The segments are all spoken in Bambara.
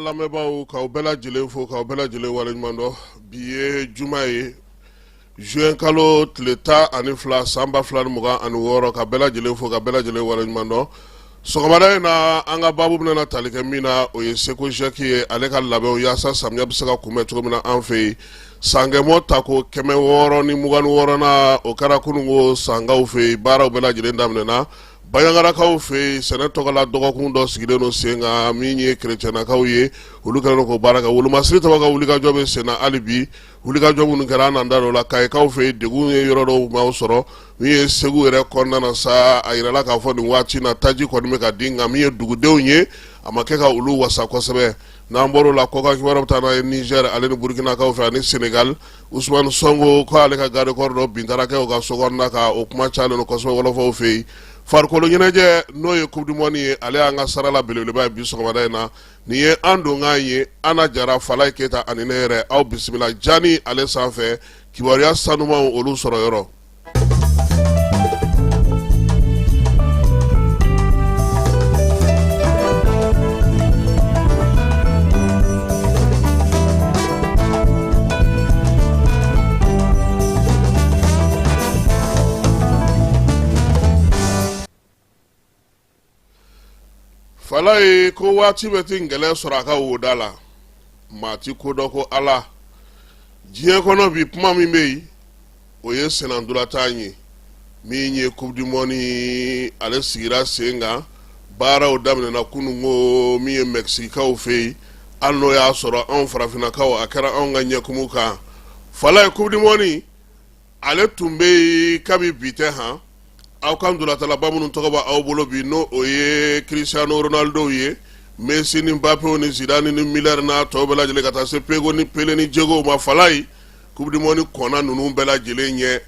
an lamɛnbaaw k'aw bɛɛ lajɛlen fo k'aw bɛɛ lajɛlen waleɲuman dɔn bi ye juma ye juin kalo tile 12 san 2026 ka bɛɛ lajɛlen fo ka bɛɛ lajɛlen waleɲuman dɔn sɔgɔmada in na an ka baabu bɛna tali kɛ min na o ye Seko Jɛki ye ale ka labɛnw yaasa samiya bɛ se ka kunbɛn cogo min na an fɛ yen sangɛmɔ tako 626 na o kɛra kunungo sangaw fɛ yen baaraw bɛɛ lajɛlen daminɛna Bayangarakaw fɛ yen sɛnɛ tɔgɔla dɔgɔkun dɔ sigilen don sen kan min ye kerecɛnnakaw ye olu kɛlen don k'o baara kɛ wolomasiri tɔgɔ ka wulikajɔ bɛ sen na hali bi wulikajɔ minnu kɛra an nanda dɔ la Kayikaw fɛ yen degun ye yɔrɔ dɔw m'aw sɔrɔ min ye Segu yɛrɛ kɔnɔna na sa a yirala k'a fɔ nin waati na taji kɔni bɛ ka di nka min ye dugudenw ye a ma kɛ ka olu wasa kosɛbɛ n'an bɔr'o la kɔkan kibaruya bɛ taa n'a ye Niger ale ni Burkinakaw fɛ ani Senegal Usmane Sonko ko ale ka garde corps dɔ bin taara kɛ o ka so kɔnɔna kan o kuma cayalen don kosɛbɛ wɔlɔfɔw fɛ yen farikolo ɲɛnajɛ n'o ye coupe du monde ye ale y'an ka sarala belebeleba ye bi sɔgɔmada in na nin ye an donkan ye Ana Jara Falaye Keyita ani ne yɛrɛ aw bisimila jani ale sanfɛ kibaruya sanumanw olu sɔrɔ yɔrɔ. Falaye ko waati bɛ ti ngɛlɛ sɔrɔ a ka woda la maa ti ko dɔ ko Ala diɲɛ kɔnɔ bi kuma min bɛ yen o ye senandolatan ye min ye coupe du monde ale sigira sen kan baaraw daminɛna kunungo min ye Mɛkisikaw fɛ yen hali n'o y'a sɔrɔ anw farafinnakaw a kɛra anw ka ɲɛkumu kan Falaye coupe du monde ale tun bɛ yen kabi bi tɛ han aw kan dolatalaba minnu tɔgɔ b'a aw bolo bi n'o o ye Cristiano Ronaldo ye Messi ni Mbappé ni Zidane ni Müller n'a tɔw bɛɛ lajɛlen ka taa se Pego ni Pele ni Diego ma Falaye coupe du monde kɔnna ninnu bɛɛ lajɛlen ɲɛ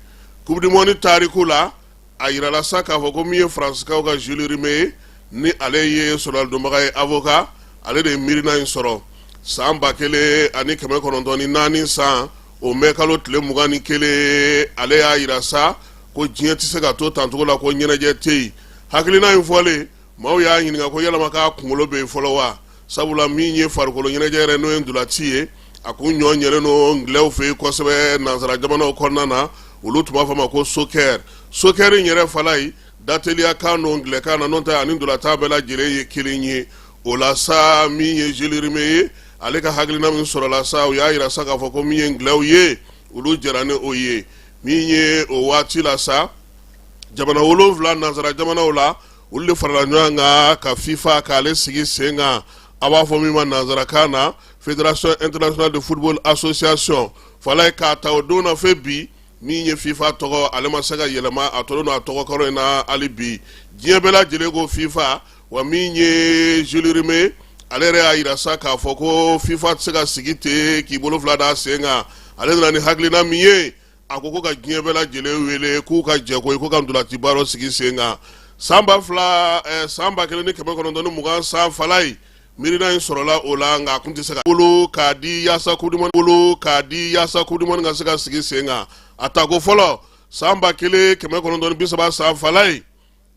coupe du monde tariku la a yirala sa k'a fɔ ko min ye Faransikaw ka Jules Rimet ye ni ale ye sɔrɔdonbaga ye avocat ale de ye miirina in sɔrɔ san 1994 san o mɛ kalo tile 21 ale y'a yira sa ko diɲɛ tɛ se ka to tancogo la ko ɲɛnajɛ tɛ yen hakilina in fɔlen maaw y'a ɲininka ko yalama k'a kunkolo bɛ yen fɔlɔ wa sabula min ye farikolo ɲɛnajɛ yɛrɛ n'o ye ndolanci ye a kun ɲɔ ɲɛlen don ngilɛw fɛ yen kosɛbɛ nansara jamanaw kɔnɔna na olu tun b'a fɔ ma ko soccer in yɛrɛ Falaye dateliya kan n'o ngilɛkan na n'o tɛ ani ndolatan bɛɛ lajɛlen ye kelen ye o la sa min ye Jules Rimet ye ale ka hakilina min sɔrɔla sa o y'a yira sa k'a fɔ ko min ye ngilɛw ye olu jɛra ni o ye min ye o waati la sa jamana 7 nansara jamanaw la olu de farala ɲɔgɔn kan ka FIFA k'ale sigi sen kan a b'a fɔ min ma nansarakan na Fédération Internationale de Football Association Falaye k'a ta o don na fɛ bi min ye FIFA tɔgɔ ale ma se ka yɛlɛma a tɔlen don a tɔgɔ kɔrɔ in na hali bi diɲɛ bɛɛ lajɛlen ko FIFA wa min ye Jules Rimet ale yɛrɛ y'a yira sa k'a fɔ ko FIFA tɛ se ka sigi ten k'i bolo fila d'a sen kan ale nana ni hakilina min ye a ko ka diɲɛ bɛɛ lajɛlen wele k'u ka jɛ ko ka ndolanci baaraw sigi sen kan san 1920 san Falaye miirina in sɔrɔla o la nka a kun tɛ se ka bolo k'a di yaasa coupe du monde ka se ka sigi sen kan a tako fɔlɔ san 1930 san Falaye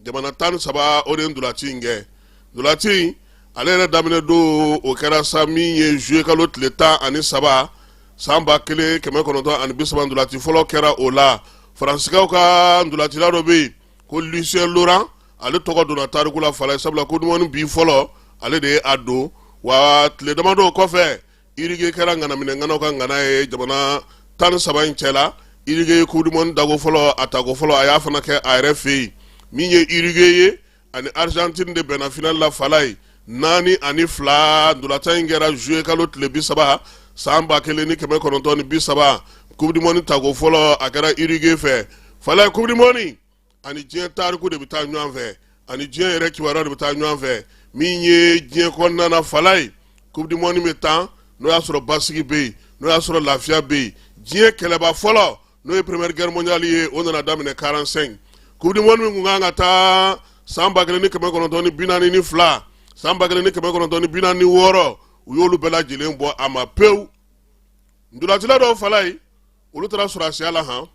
jamana 13 o de ye ndolanci in kɛ ndolanci ale yɛrɛ daminɛ don o kɛra sa min ye juillet kalo tile 13 san 1930 ndolanci fɔlɔ kɛra o la Faransikaw ka ndolacila dɔ bɛ yen ko Lucien Laurent ale tɔgɔ donna tariku la Falaye sabula coupe du monde bi fɔlɔ ale de ye a don wa tile damadɔ kɔfɛ Uruguay kɛra ŋanaminɛŋanaw ka ŋana ye jamana 13 in cɛla Uruguay coupe du monde dago fɔlɔ a tako fɔlɔ a y'a fana kɛ a yɛrɛ fɛ yen min ye Uruguay ye ani Argentine de bɛnna finale la Falaye 4-2 ndolatan in kɛra juillet kalo tile 30 san 1930 coupe du monde tako fɔlɔ a kɛra Uruguay fɛ Falaye coupe du monde ani diɲɛ tariku de bɛ taa ɲɔgɔn fɛ ani diɲɛ yɛrɛ kibaruya de bɛ taa ɲɔgɔn fɛ min ye diɲɛ kɔnɔna na Falaye coupe du monde bɛ taa n'o y'a sɔrɔ basigi bɛ yen n'o y'a sɔrɔ lafiya bɛ yen diɲɛ kɛlɛba fɔlɔ n'o ye première guerre mondiale ye o nana daminɛ 45 coupe du monde min kun kan ka taa san 1942 san 1946 u y'olu bɛɛ lajɛlen bɔ a ma pewu ndolacila dɔw Falaye olu taara sɔrɔsiya la han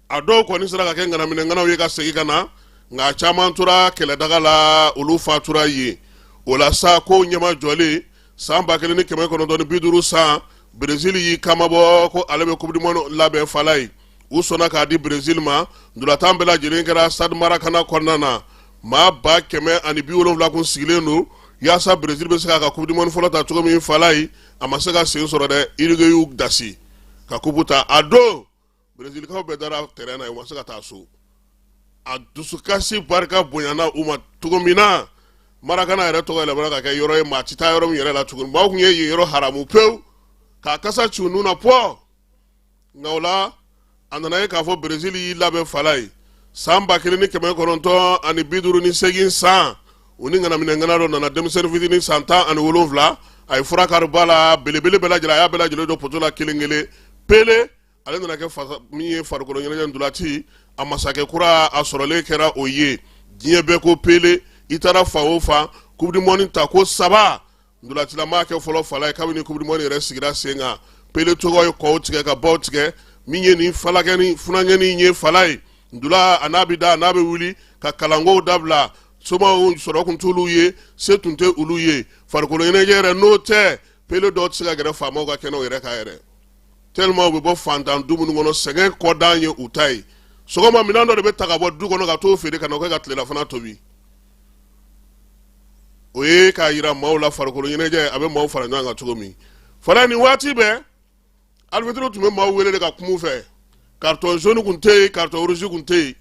a dɔw kɔni sera ka kɛ ŋanaminɛŋanaw ye ka segin ka na nka caman tora kɛlɛdaga la olu fatura ye o la sa ko ɲɛma jɔlen san 1950 san Brésil y'i kamabɔ ko ale bɛ Coupe du Monde labɛn fala ye u sɔnna k'a di Brésil ma ndolantan bɛɛ lajɛlen kɛra Stade Maracana kɔnɔna na maa 170 kun sigilen don yaasa Brésil bɛ se k'a ka Coupe du Monde fɔlɔ ta cogo min fala ye a ma se ka sen sɔrɔ dɛ Uruguay y'u dasi ka coupe ta a don Brésilikaw bɛɛ dara terrain na u ma se ka taa so a dusukasi barika bonyana u ma cogo min na Maracana yɛrɛ tɔgɔ yɛlɛmana ka kɛ yɔrɔ ye maa ti taa yɔrɔ min yɛrɛ la tuguni maaw kun ye yen yɔrɔ haramu pewu k'a kasa ci u nun na pɔ nka o la a nana ye k'a fɔ Brésil y'i labɛn fala ye san 1958 san u ni ŋanaminɛŋana dɔ nana denmisɛnnin fitinin san 17 a ye fura kari ba la belebele bɛɛ lajɛlen a y'a bɛɛ lajɛlen don poto la kelen kelen Pele ale nana kɛ min ye farikolo ɲɛnajɛ ndolanci a masakɛ kura a sɔrɔlen kɛra o ye diɲɛ bɛɛ ko Pele i taara fan o fan Coupe du Monde ta ko 3 ndolancilama kɛ fɔlɔ fala ye kabini Coupe du Monde yɛrɛ sigira sen kan Pele tɔgɔ ye kɔw tigɛ ka baw tigɛ min ye nin falakɛni funakɛni ye fala ye ndola a n'a bɛ da a n'a bɛ wuli ka kalankow dabila somaw sɔrɔ kun t'olu ye se tun tɛ olu ye farikolo ɲɛnajɛ yɛrɛ n'o tɛ Pele dɔw tɛ se ka gɛrɛ faamaw ka kɛnɛw yɛrɛ kan yɛrɛ tellement u bɛ bɔ fantan du minnu kɔnɔ sɛgɛn kɔdan ye u ta ye sɔgɔma minɛn dɔ de bɛ ta ka bɔ du kɔnɔ ka t'o feere ka na o kɛ ka tilelafana tobi o ye k'a yira maaw la farikolo ɲɛnajɛ a bɛ maaw fara ɲɔgɔn kan cogo min fana nin waati bɛɛ arbitre tun bɛ maaw wele de ka kuma u fɛ carton jaune kun tɛ yen carton rouge kun tɛ yen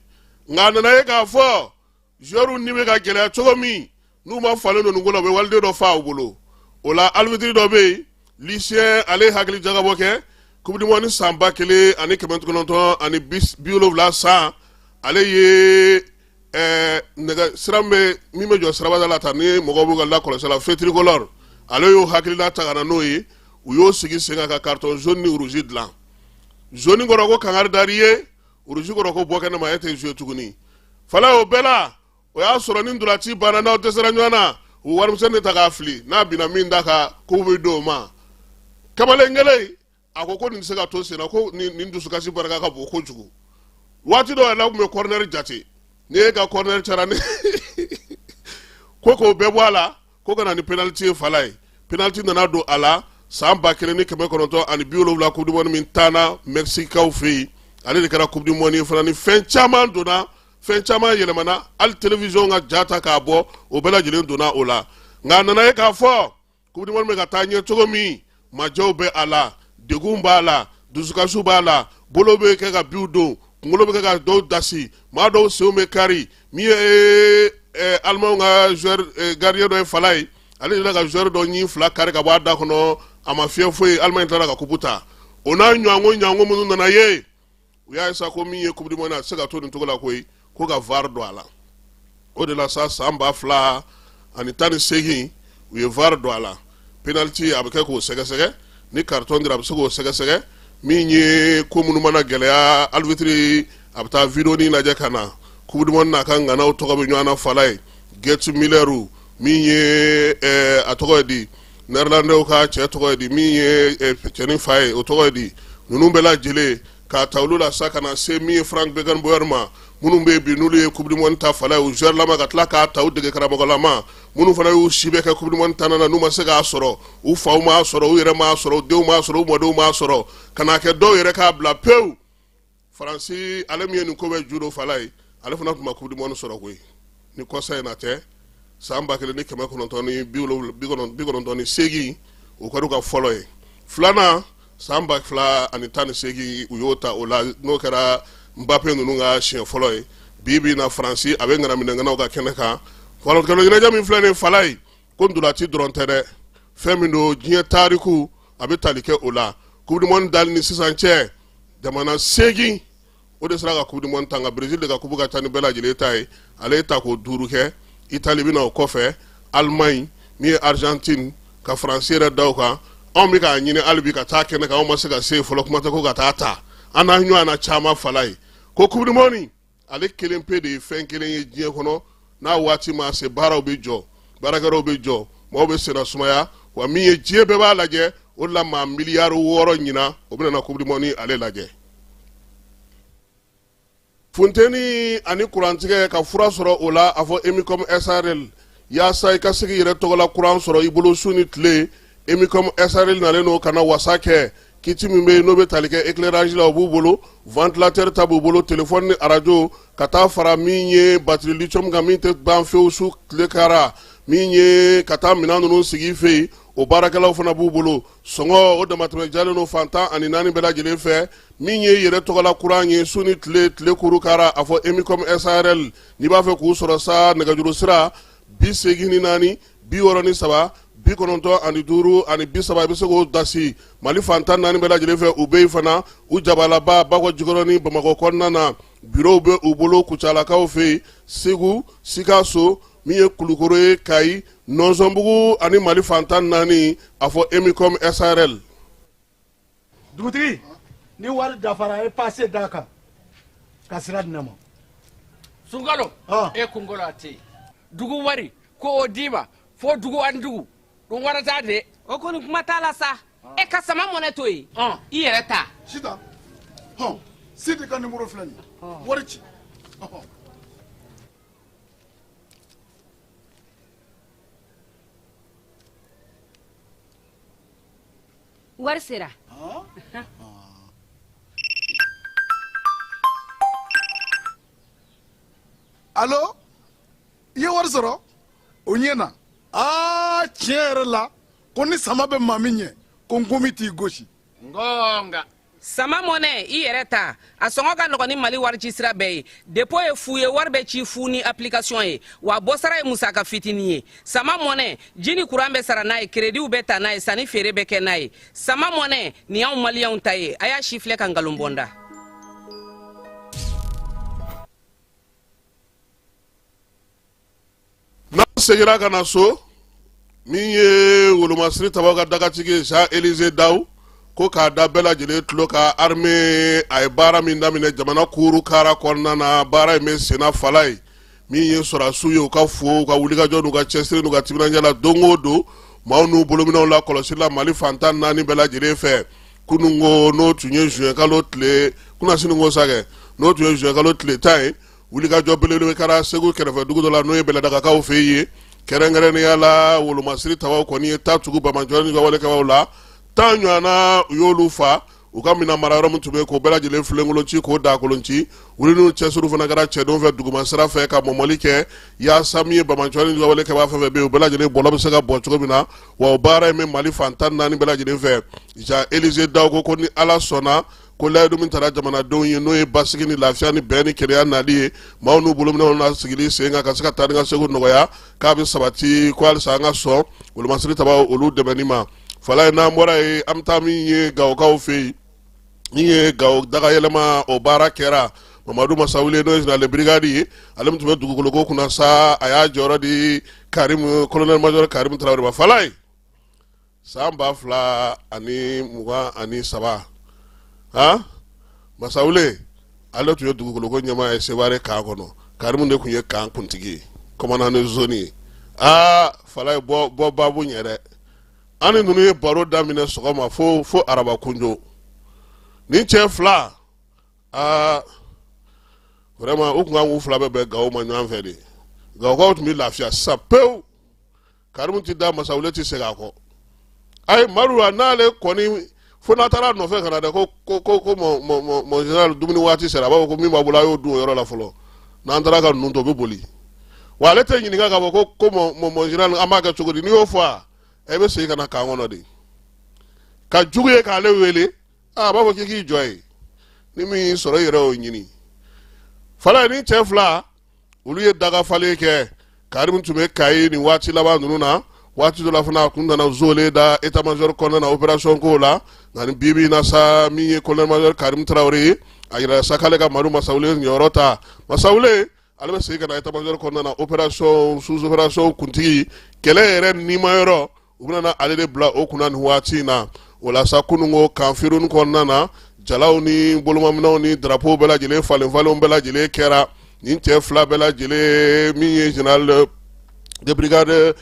nka a nana ye k'a fɔ joueurs ni bɛ ka gɛlɛya cogo min n'u ma falen don nin ko la u bɛ waliden dɔ fa u bolo o la arbitre dɔ bɛ yen lycéen ale hakili jagabɔ kɛ Coupe du Monde san 1970 san ale ye nɛgɛ sira min bɛ jɔ sirabada la ta ni mɔgɔw b'u ka lakɔlɔsi la feu tricolore ale y'o hakilina ta ka na n'o ye u y'o sigi sen kan ka carton jaune ni rouge dilan jaune kɔrɔ ko kangari dari ye rouge kɔrɔ ko bɔ kɛnɛma e tɛ jouer tuguni fala o bɛɛ la o y'a sɔrɔ ni ndolanci banna n'aw dɛsɛra ɲɔgɔn na u warimisɛn de ta k'a fili n'a binna min da kan ko bɛ d'o ma kamalen kelen a ko nin tɛ se ka to sen na ko nin dusukasi barika ka bon kojugu waati dɔ yɛrɛ la u tun bɛ corner jate ni e ka corner cayara ni ko k'o bɛɛ bɔ a la ko ka na ni penalty ye fala ye penalty nana don a la san 1970 Coupe du Monde min taana Mɛkisikaw fɛ yen ale de kɛra Coupe du Monde ye fana ni fɛn caman donna fɛn caman yɛlɛmana hali télévision ka ja ta k'a bɔ o bɛɛ lajɛlen donna o la nka a nana ye k'a fɔ Coupe du Monde bɛ ka taa ɲɛ cogo min majɛw bɛ a la degun b'a la dusukasi b'a la bolo bɛ kɛ ka biw don kunkolo bɛ kɛ ka dɔw dasi maa dɔw senw bɛ kari min ye Allemand ka joueur gardien dɔ ye fala ye ale de la ka joueur dɔ ɲi 2 kari ka bɔ a da kɔnɔ a ma fiyɛ foyi Allemagne tilala ka coupe ta o n'a ɲɔgɔnko minnu nana ye u y'a ye sa ko min ye Coupe du Monde a tɛ se ka to nin cogo la koyi ko ka VAR don a la o de la sa san 2018 u ye VAR don a la penalty a bɛ kɛ k'o sɛgɛsɛgɛ ni carton dira a bɛ se k'o sɛgɛsɛgɛ min ye ko minnu mana gɛlɛya arbitre a bɛ taa vidéo ni lajɛ ka na Coupe du Monde n'a ka ŋanaw tɔgɔ bɛ ɲɔgɔn na fala ye Gerd Müller min ye a tɔgɔ ye di Néerlandais ka cɛ tɔgɔ ye di min ye cɛnin fa ye o tɔgɔ ye di ninnu bɛɛ lajɛlen k'a ta olu la sa ka na se min ye Frank Beckenbauer ma minnu bɛ yen bi n'olu ye Coupe du Monde ta fala ye u joueur lama ka tila k'a ta u dege karamɔgɔlama minnu fana y'u si bɛ kɛ Coupe du Monde ta na n'u ma se k'a sɔrɔ u faw m'a sɔrɔ u yɛrɛ m'a sɔrɔ u denw m'a sɔrɔ u mɔdenw m'a sɔrɔ ka n'a kɛ dɔw yɛrɛ k'a bila pewu Faransi ale min ye nin ko bɛ judo fala ye ale fana tun ma Coupe du Monde sɔrɔ koyi ni kɔsa in na tɛ san 1998 o kɛra u ka fɔlɔ ye filanan san 2018 u y'o ta o la n'o kɛra Mbappé ninnu ka siɲɛ fɔlɔ ye bi na Faransi a bɛ ŋanaminɛŋanaw ka kɛnɛ kan farikolo ɲɛnajɛ min filɛ nin fala ye ko ndolanci dɔrɔn tɛ dɛ fɛn min don diɲɛ taariku a bɛ tali kɛ o la Coupe du Monde dali ni sisan cɛ jamana 8 o de sera ka Coupe du Monde ta nka Brésil de ka coupe ka ca ni bɛɛ lajɛlen ta ye ale ye ta k'o 5 kɛ Italie bɛ na o kɔfɛ Allemagne min ye Argentine ka Faransi yɛrɛ da o kan anw bɛ k'a ɲini hali bi ka taa kɛnɛ kan anw ma se ka se fɔlɔ kuma tɛ ko ka taa ta an n'a ɲɔgɔn na caman fala ye ko Coupe du Monde ale kelen pe de ye fɛn kelen ye diɲɛ kɔnɔ n'a waati ma se baaraw bɛ jɔ baarakɛlaw bɛ jɔ maaw bɛ senna sumaya wa min ye diɲɛ bɛɛ b'a lajɛ o de la maa miliyari 6 ɲina o bɛ na Coupe du Monde ale lajɛ funteni ani kurantigɛ ka fura sɔrɔ o la a fɔ Emicom SARL yaasa i ka se k'i yɛrɛ tɔgɔla kuran sɔrɔ i bolo su ni tile Emicom SRL nalen no kana wasa kɛ kiti min bɛ yen n'o bɛ tali kɛ éclairage la o b'u bolo ventilateur ta b'u bolo téléphone ni radio ka taa fara min ye batterie lithium kan min tɛ ban fewu su tile kara min ye ka taa minɛn ninnu sigi i fɛ yen o baarakɛlaw fana b'u bolo sɔngɔ o damatɛmɛ jalen no fantan ani naani bɛɛ lajɛlen fɛ min ye yɛrɛ tɔgɔla kuran ye su ni tile kuru kara a fɔ Emicom SRL n'i b'a fɛ k'u sɔrɔ sa nɛgɛjuru sira 84 63 95 ani 5 ani 30 i bɛ se k'o dasi Mali fantan naani bɛɛ lajɛlen fɛ u bɛ yen fana u jabalaba Bakɔ Jikɔrɔni ni Bamakɔ kɔnɔna na bureau bɛ u bolo Kucalakaw fɛ yen Segu Sikaso min ye Kulukoro ye Kayi Nɔnsɔnbugu ani Mali fantan naani a fɔ Emicom SRL. Dugutigi ni wari dafara e passe d'a kan ka sira di ne ma. Sunkalo e kunkolo a tɛ yen dugu wari ko o d'i ma fo dugu ani dugu don wari t'a de. O kɔni kuma t'a la sa e ka sama mɔnɛ to yen i yɛrɛ ta. Sita Sidi ka numéro filɛ nin ye wari ci. Wari sera. Allo i ye wari sɔrɔ o ɲɛna tiɲɛ yɛrɛ la ko ni sama bɛ maa min ɲɛ ko nkomi t'i gosi. Ngonga. Sama mɔnɛ i yɛrɛ ta a sɔngɔ ka nɔgɔn ni Mali wari ci sira bɛɛ ye dépôt ye fu ye wari bɛ ci fu ni application ye wa bɔsara ye musaka fitinin ye sama mɔnɛ ji ni courant bɛ sara n'a ye crédit bɛ ta n'a ye sanni feere bɛ kɛ n'a ye sama mɔnɛ nin y'anw maliyɛnw ta ye a y'a si filɛ ka nkalon bɔ n da. N'an seginna ka na so min ye wolomasiri tabaw ka dagatigi Jean Élisée Daw ko k'a da bɛɛ lajɛlen tulo ka armée a ye baara min daminɛ jamana kuru kara kɔnɔna na baara in bɛ senna fala ye min ye sɔrɔdasiw ye u ka fo u ka wulikajɔ n'u ka cɛsiri n'u ka timinandiya la don o don maaw n'u bolominɛw la kɔlɔsili la Mali fantan naani bɛɛ lajɛlen fɛ kunungo n'o tun ye juin kalo tile kunasininko sakɛ n'o tun ye juin kalo tile 10 ye wulikajɔ belebele kɛra Segu kɛrɛfɛ dugu dɔ la n'o ye Bɛlɛdagakaw fɛ yen kɛrɛnkɛrɛnnenya la wolomasiri tabaw kɔni ye taa tugu Bamajɔni ni ka walekɛbaw la 10 ɲɔgɔnna u y'olu fa u ka mina mara yɔrɔ min tun bɛ k'o bɛɛ lajɛlen filenkolonci k'o dakolonci wuli n'u cɛsiriw fana kɛra cɛdenw fɛ duguma sira fɛ ka mɔmɔli kɛ yaasa min ye Bamajɔni ni ka walekɛbaa fɛn fɛn bɛ yen u bɛɛ lajɛlen bɔlɔ bɛ se ka bɔ cogo min na wa o baara in bɛ Mali fantan naani bɛɛ lajɛlen fɛ Jean Élisée Daw ko ni Ala sɔnna ko layidu min taara jamanadenw ye n'o ye basigi ni lafiya ni bɛn ni kelenya nali ye maaw n'u bolominɛw na sigili sen kan ka se ka taa ni ka segu nɔgɔya k'a bɛ sabati ko halisa an ka sɔn wolomasiri tabaw olu dɛmɛni ma fala ye n'an bɔra ye an bɛ taa min ye Gawukaw fɛ yen min ye Gawo dagayɛlɛma o baara kɛra Mamadu Masawule n'o ye général de brigade ye ale min tun bɛ dugukoloko kunna sa a y'a jɔyɔrɔ di colonel major Karimu Tarawele ma fala ye san 2023 Masawule ale tun ye dugukoloko ɲɛmaa ye Seware kan kɔnɔ Karimu de tun ye kan kuntigi ye commandant de zone ye fala ye bɔ babu ɲɛ dɛ an ni ninnu ye baro daminɛ sɔgɔma fo araba kunjo ni cɛ fila vraiment u tun kan k'u fila bɛɛ bɛn Gawo ma ɲɔgɔn fɛ de Gawukaw tun bɛ lafiya sisan pewu Karimu ti da Masawule ti segin a kɔ ayi Maruwa n'ale kɔni fo n'a taara nɔfɛ ka na dɛ ko mon général dumuni waati sera a b'a fɔ ko min b'a bolo a y'o dun o yɔrɔ la fɔlɔ n'an taara ka ninnu to o bɛ boli wa ale tɛ ɲininka k'a fɔ ko mon général an b'a kɛ cogo di n'i y'o fɔ a bɛ segin ka na kan kɔnɔ de ka jugu ye k'ale wele a b'a fɔ k'i jɔ ye ni min y'i sɔrɔ i yɛrɛ y'o ɲini fala ni cɛ fila olu ye dagafalen kɛ Karimu tun bɛ Kayi nin waati laban ninnu na waati dɔ la fana a kun nana zole da état major kɔnɔna na opération ko la nka ni bibi na sa min ye colonel major Karimu Tarawele ye a yɛrɛ sa k'ale ka Mamadu Masawule ɲɔyɔrɔ ta Masawule ale bɛ segin ka na état major kɔnɔna na opération sous opération kuntigi kɛlɛ yɛrɛ nima yɔrɔ u bɛna ale de bila o kunna nin waati in na o la sa kunungo kanfiruni kɔnɔna na jalaw ni bolomaminɛw ni drapeau bɛɛ lajɛlen falenfalenw bɛɛ lajɛlen kɛra nin cɛ fila bɛɛ lajɛlen min ye général de brigade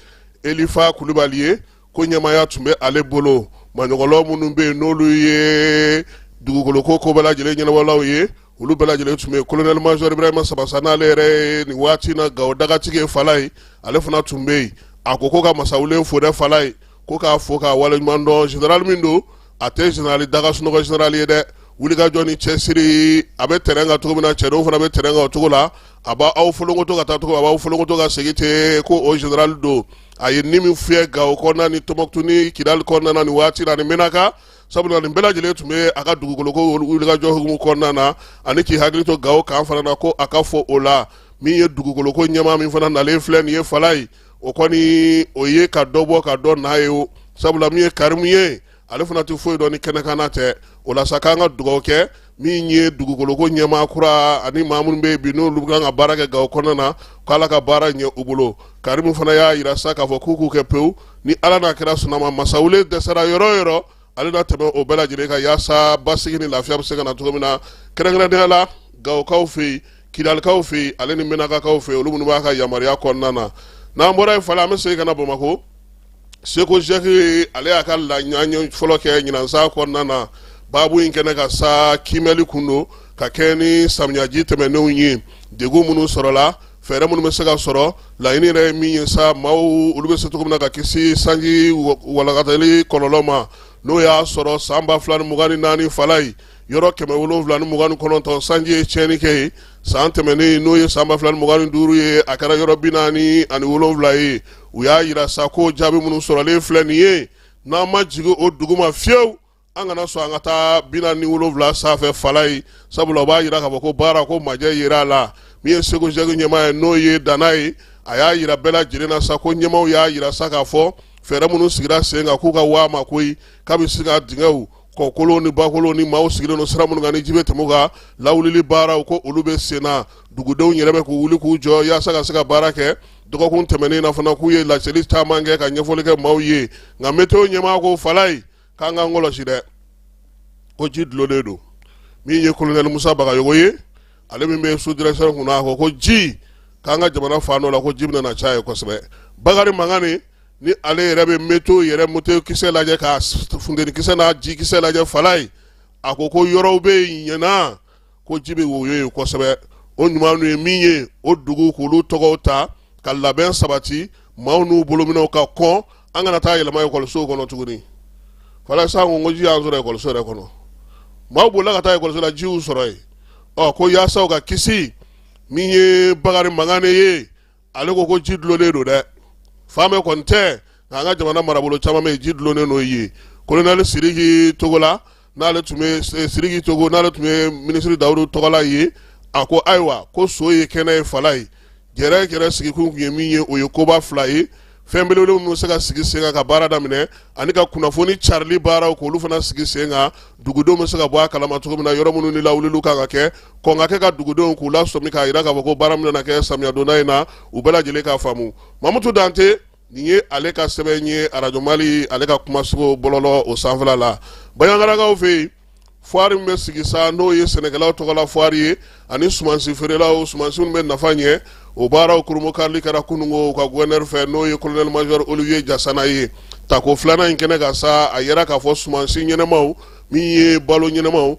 Elifa Kulubali ye ko ɲɛmaya tun bɛ ale bolo maɲɔgɔnlɔ minnu bɛ yen n'olu ye dugukoloko ko bɛɛ lajɛlen ɲɛnabɔlaw ye olu bɛɛ lajɛlen tun bɛ colonel major Ibrahima Sabasa n'ale yɛrɛ ye nin waati in na Gawo dagatigi ye fala ye ale fana tun bɛ yen a ko ka Masawule fo dɛ fala ye ko k'a fo k'a waleɲuman dɔn général min don a tɛ général daga sunɔgɔ général ye dɛ wulikajɔ ni cɛsiri a bɛ terrain kan cogo min na cɛdenw fana bɛ terrain kan o cogo la a b'aw folonkoto ka taa cogo a b'aw folonkoto ka segin ten ko o général don a ye ni min fiyɛ Gawo kɔnɔna ni Tɔnbukutu ni Kidali kɔnɔna na nin waati la ni Menaka sabula nin bɛɛ lajɛlen tun bɛ a ka dugukoloko wulikajɔ hukumu kɔnɔna na ani k'i hakili to Gawo kan fana na ko a ka fɔ o la min ye dugukoloko ɲɛmaa min fana nalen filɛ nin ye Fala ye o kɔni o ye ka dɔ bɔ ka dɔ n'a ye o sabula min ye Karimu ye ale fana tɛ foyi dɔn ni kɛnɛkana tɛ o la sa k'an ka dugawu kɛ min ye dugukoloko ɲɛmaa kura ani maa minnu bɛ yen bi n'olu kan ka baara kɛ Gawo kɔnɔna na k'Ala ka baara ɲɛ u bolo Karimu fana y'a jira sa k'a fɔ k'u k'u kɛ pewu ni Ala n'a kɛra sɔnnama Masawule dɛsɛra yɔrɔ o yɔrɔ ale na tɛmɛ o bɛɛ lajɛlen kan yaasa basigi ni lafiya bɛ se ka na cogo min na kɛrɛnkɛrɛnnenya la Gawokaw fɛ yen Kidalikaw fɛ yen ale ni Menakakaw fɛ yen olu minnu b'a ka yamaruya kɔnɔna na n'an bɔra yen Fala an bɛ segin ka na Bamakɔ Seko Jɛki ale y'a ka laɲani fɔlɔ kɛ ɲinansa kɔnɔna na baabu in kɛnɛ ka sa kimɛli kun don ka kɛ ni samiyaji tɛmɛnenw ye degun minnu sɔrɔla fɛɛrɛ minnu bɛ se ka sɔrɔ laɲini yɛrɛ ye min ye sa maaw olu bɛ se cogo min na ka kisi sanji walakatali kɔlɔlɔ ma n'o y'a sɔrɔ san 2024 Fala ye yɔrɔ 729 sanji ye tiɲɛni kɛ ye san tɛmɛnen n'o ye san 2025 ye a kɛra yɔrɔ 47 ye u y'a yira sa ko jaabi minnu sɔrɔlen filɛ nin ye n'an ma jigin o dugu ma fiyewu an kana sɔn an ka taa 47 sanfɛ Fala ye sabula o b'a yira k'a fɔ ko baara ko majɛ yera a la min ye Seko Jɛki ɲɛmaa ye n'o ye Dana ye a y'a yira bɛɛ lajɛlen na sa ko ɲɛmaaw y'a yira sa k'a fɔ fɛɛrɛ minnu sigira sen kan k'u ka waa ma koyi k'a bɛ se ka dingɛw kɔkolon ni bakolon ni maaw sigilen don sira minnu kan ni ji bɛ tɛmɛ u kan lawulili baaraw ko olu bɛ sen na dugudenw yɛrɛ bɛ k'u wuli k'u jɔ yaasa ka se ka baara kɛ dɔgɔkun tɛmɛnen na fana k'u ye laseli caman kɛ ka ɲɛfɔli kɛ maaw ye nka météo ɲɛmaa ko Fala ye k'an k'an kɔlɔsi dɛ ko ji dulonnen don min ye colonel Musa Bagayogo ye ale min bɛ sous direction kunna a ko ji k'an ka jamana fan dɔ la ko ji bɛna na caya kosɛbɛ Bakari Mangani ni ale yɛrɛ bɛ météo yɛrɛ moto kisɛ lajɛ ka funteni kisɛ n'a ji kisɛ lajɛ Fala ye a ko yɔrɔw bɛ yen ɲɛna ko ji bɛ woyo yen kosɛbɛ o ɲuman ye min ye o dugu k'olu tɔgɔw ta ka labɛn sabati maaw n'u bolominɛw ka kɔn an kana taa yɛlɛma ekɔlisow kɔnɔ tuguni Fala sa ko ji y'an sɔrɔ ekɔliso yɛrɛ kɔnɔ maaw bolila ka taa ekɔliso la ji y'u sɔrɔ yen ko yaasa u ka kisi min ye Bakari Mangani ye ale ko ji dulonnen don dɛ faamɛ kɔni tɛ nka an ka jamana marabolo caman bɛ yen ji dulonnen don ye colonel Sidiki Togola n'ale tun bɛ Sidiki Togo n'ale tun bɛ ministre Dawudu Tɔgɔla ye a ko ayiwa ko so ye kɛnɛ ye Fala ye gɛrɛ sigikun tun ye min ye o ye koba 2 ye fɛn belebele minnu bɛ se ka sigi sen kan ka baara daminɛ ani ka kunnafoni carili baaraw k'olu fana sigi sen kan dugudenw bɛ se ka bɔ a kalama cogo min na yɔrɔ minnu ni lawuliliw kan ka kɛ kɔn ka kɛ ka dugudenw k'u lasɔmi k'a jira k'a fɔ ko baara min na kɛ samiya donda in na u bɛɛ lajɛlen k'a faamu Mamutu Dante nin ye ale ka sɛbɛn ye Radio Mali ale ka kumasogo bɔlɔlɔ o sanfɛla la Bayangarakaw fɛ yen foire min bɛ sigi sa n'o ye sɛnɛkɛlaw tɔgɔla foire ye ani sumansi feerelaw sumansi minnu bɛ nafa ɲɛ o baaraw kurumokarili kɛra kunungo ka gouverneur fɛ n'o ye colonel major Olivier Jasana ye tako filanan in kɛnɛ ka sa a yɛrɛ k'a fɔ sumansi ɲɛnɛmaw min ye balo ɲɛnɛmaw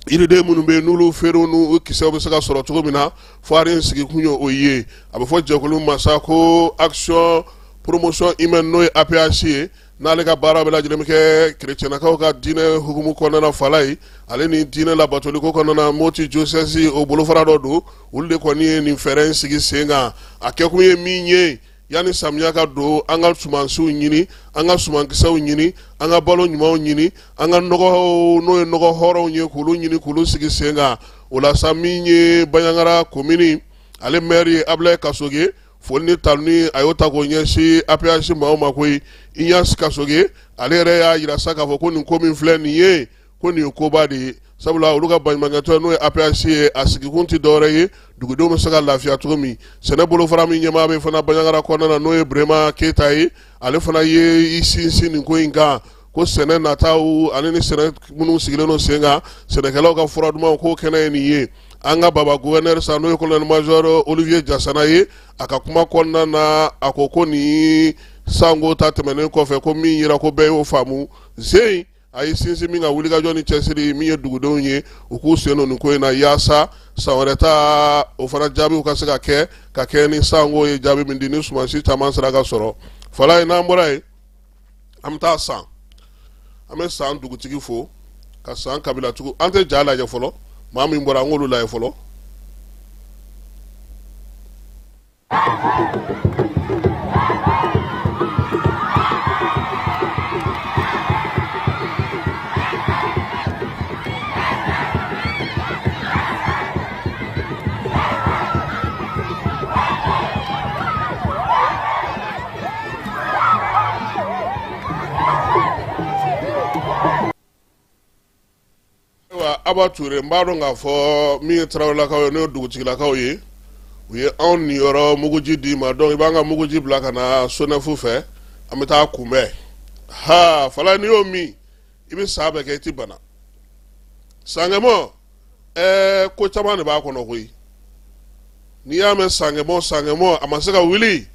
yiriden minnu bɛ yen n'olu feerew n'u kisɛw bɛ se ka sɔrɔ cogo min na foire in sigikun ye o ye a bɛ fɔ jɛkulu ma sa ko action promotion humaine n'o ye APH ye n'ale ka baara bɛɛ lajɛlen bɛ kɛ kerecɛnnakaw ka diinɛ hukumu kɔnɔna Fala ye ale ni diinɛ labatoliko kɔnɔna Moti Joseph o bolofara dɔ don olu de kɔni ye nin fɛɛrɛ in sigi sen kan a kɛkun ye min ye yanni samiya ka don an ka sumansiw ɲini an ka sumankisɛw ɲini an ka balo ɲumanw ɲini an ka nɔgɔ n'o ye nɔgɔ hɔrɔnw ye k'olu ɲini k'olu sigi sen kan o la sa min ye Baɲangara commune ale maire ye Ablaye Kasoge foli ni tanuni a y'o ta k'o ɲɛsin APH maaw ma koyi Inyas Kasoge ale yɛrɛ y'a yira sa k'a fɔ ko nin ko min filɛ nin ye ko nin ye koba de ye sabula olu ka baɲumankɛtɔn n'o ye APH ye a sigikun tɛ dɔwɛrɛ ye dugudenw bɛ se ka lafiya cogo min sɛnɛ bolofara min ɲɛmaa bɛ fana Baɲangara kɔnɔna na n'o ye Burema Keyita ye ale fana ye i sinsin nin ko in kan ko sɛnɛ nataw ani ni sɛnɛ minnu sigilen don sen kan sɛnɛkɛlaw ka fura dumanw k'o kɛnɛ ye nin ye an ka baba gouverneur sa n'o ye colonel major Olivier Jasana ye a ka kuma kɔnɔna na a ko nin sango ta tɛmɛnen kɔfɛ ko min yira ko bɛɛ y'o faamu zein a ye sinsin min ka wulikajɔ ni cɛsiri min ye dugudenw ye u k'u sen don nin ko in na yaasa san wɛrɛ ta o fana jaabiw ka se ka kɛ ni sango ye jaabi min di ni sumansi caman sera ka sɔrɔ fala ye n'an bɔra ye an bɛ taa san an bɛ san dugutigi fo ka san kabilatigiw an tɛ ja lajɛ fɔlɔ maa min bɔra an k'olu lajɛ fɔlɔ. Aba Ture n b'a dɔn k'a fɔ min ye Tarawelelakaw ye n'o ye dugutigilakaw ye u ye anw niyɔrɔ muguji d'i ma donc i b'an ka muguji bila ka na Sonefu fɛ an bɛ taa kunbɛn ha fala n'i y'o min i bɛ sa bɛɛ kɛ i ti bana sangɛmɔ ko caman de b'a kɔnɔ koyi n'i y'a mɛn sangɛmɔ a ma se ka wuli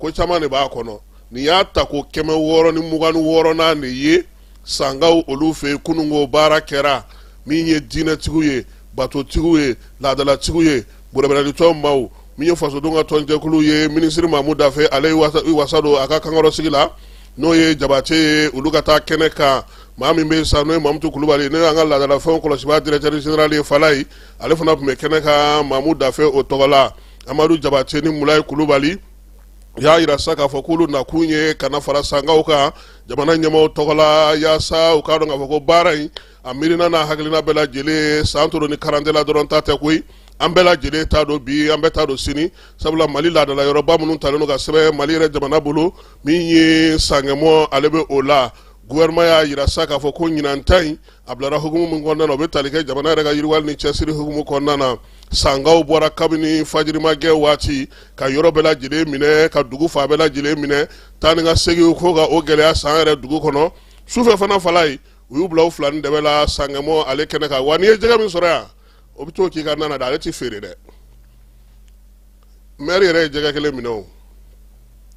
ko caman de b'a kɔnɔ n'i y'a ta ko 600 ni 26 de ye sangaw olu fɛ yen kununko baara kɛra min ye diinɛtigiw ye batotigiw ye laadalatigiw ye bɔrɔbɛrɛlitɔn maaw min ye fasodenw ka tɔnjɛkulu ye minisiri Mamu Dafe ale wasa don a ka kankɔrɔsigi la n'o ye Jabate ye olu ka taa kɛnɛ kan maa min bɛ yen sa n'o ye Mamutu Kulubali n'o y'an ka laadalafɛnw kɔlɔsibaa directeur général ye Fala ye ale fana tun bɛ kɛnɛ kan Mamu Dafe o tɔgɔ la Amadu Jabate ni Mulayi Kulubali y'a yira sa k'a fɔ k'olu nakun ye kana fara sangaw kan jamana ɲɛmaaw tɔgɔ la yaasa u k'a dɔn k'a fɔ ko baara in a miirina n'a hakilina bɛɛ lajɛlen san toro ni karande la dɔrɔn ta tɛ koyi an bɛɛ lajɛlen t'a dɔn bi an bɛɛ t'a dɔn sini sabula Mali laadala yɔrɔba minnu talen don ka sɛbɛn Mali yɛrɛ jamana bolo min ye sangɛmɔ ale bɛ o la gouvernement y'a yira sa k'a fɔ ko ɲinan ta in a bilara hukumu min kɔnɔna na o bɛ tali kɛ jamana yɛrɛ ka yiriwali ni cɛsiri hukumu kɔnɔna na sangaw bɔra kabini fajirimagɛ waati ka yɔrɔ bɛɛ lajɛlen minɛ ka dugu fa bɛɛ lajɛlen minɛ taa ni ka segin ko ka o gɛlɛya san yɛrɛ dugu kɔnɔ sufɛ fana Fala ye u y'u bila u fila ni dɛbɛ la sangɛmɔ ale kɛnɛ kan wa n'i ye jɛgɛ min sɔrɔ yan o bɛ t'o k'i ka nana de ale ti feere dɛ maire yɛrɛ ye jɛgɛ kelen minɛ o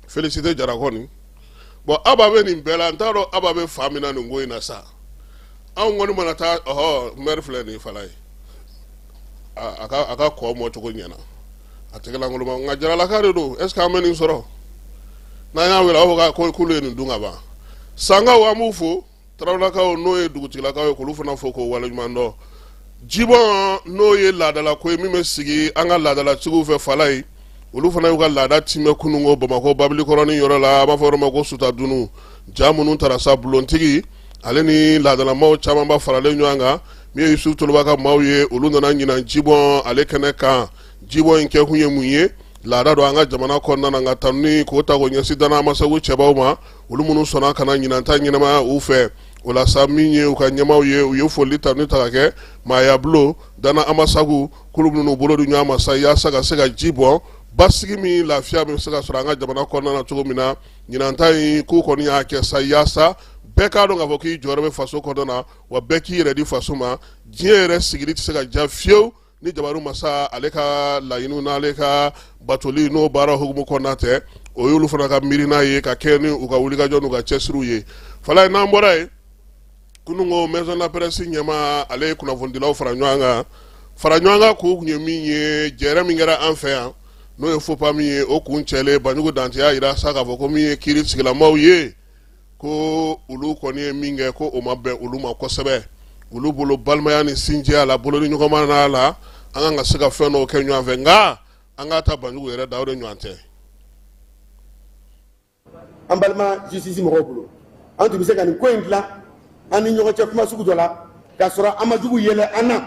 Félicité Jarakɔni bon Aba bɛ nin bɛɛ la n t'a dɔn Aba bɛ fa min na nin ko in na sa anw kɔni mana taa maire filɛ nin Fala ye a ka kɔ mɔcogo ɲɛna a tɛgɛlankolon nka jaralaka de don est ce que an bɛ nin sɔrɔ n'an y'a wele a b'a fɔ k'olu ye nin dun ka ban sangaw an b'u fo Tarawelelakaw n'o ye dugutigilakaw ye k'olu fana fo k'o waleɲuman dɔn Jibɔn n'o ye laadalako ye min bɛ sigi an ka laadalatigiw fɛ Fala ye olu fana y'u ka laada timɛ kununko Bamakɔ Babilikɔrɔni yɔrɔ la an b'a fɔ o ma ko Sutadunu ja minnu taara sa bulontigi ale ni laadalamaw camanba faralen ɲɔgɔn kan min ye Yusufu Toloba ka maaw ye olu nana ɲinan Jibɔn ale kɛnɛ kan Jibɔn in kɛkun ye mun ye laada don an ka jamana kɔnɔna na nka tanuni k'o ta k'o ɲɛsin Dana Amasagu cɛbaw ma olu minnu sɔnna ka na ɲinanta ɲɛnamaya u fɛ o la sa min ye u ka ɲɛmaaw ye u ye foli tanuni ta ka kɛ Maaya Bulo Dana Amasagu k'olu minnu bolo di ɲɔgɔn ma sa yaasa ka se ka ji bɔ basigi min lafiya min bɛ se ka sɔrɔ an ka jamana kɔnɔna na cogo min na ɲinanta in k'u kɔni y'a kɛ sa yaasa bɛɛ k'a dɔn k'a fɔ k'i jɔyɔrɔ bɛ faso kɔnɔna na wa bɛɛ k'i yɛrɛ di faso ma diɲɛ yɛrɛ sigili tɛ se ka ja fiyewu ni Jabaru Masa ale ka laɲiniw n'ale ka batoli n'o baara hukumu kɔnɔna tɛ o y'olu fana ka miirina ye ka kɛ ni u ka wulikajɔ n'u ka cɛsiriw ye Fala ye n'an bɔra ye kununko maison de la presse ɲɛmaa ale ye kunnafonidilaw fara ɲɔgɔn kan k'o kun ye min ye jɛrɛ min kɛra an fɛ yan n'o ye FOPA min ye o kun cɛlen Banjugu Dante y'a yira sa k'a fɔ ko min ye kiiri sigilamaw ye ko olu kɔni ye min kɛ ko o ma bɛn olu ma kosɛbɛ olu bolo balimaya ni sinjiya la bolo ni ɲɔgɔnma la an kan ka se ka fɛn dɔw kɛ ɲɔgɔn fɛ nka an ka taa Banjugu yɛrɛ da o de ɲɔgɔn tɛ an balima justice mɔgɔw bolo an tun bɛ se ka nin ko in dilan an ni ɲɔgɔn cɛ kuma sugu dɔ la k'a sɔrɔ an ma jugu yɛlɛ an na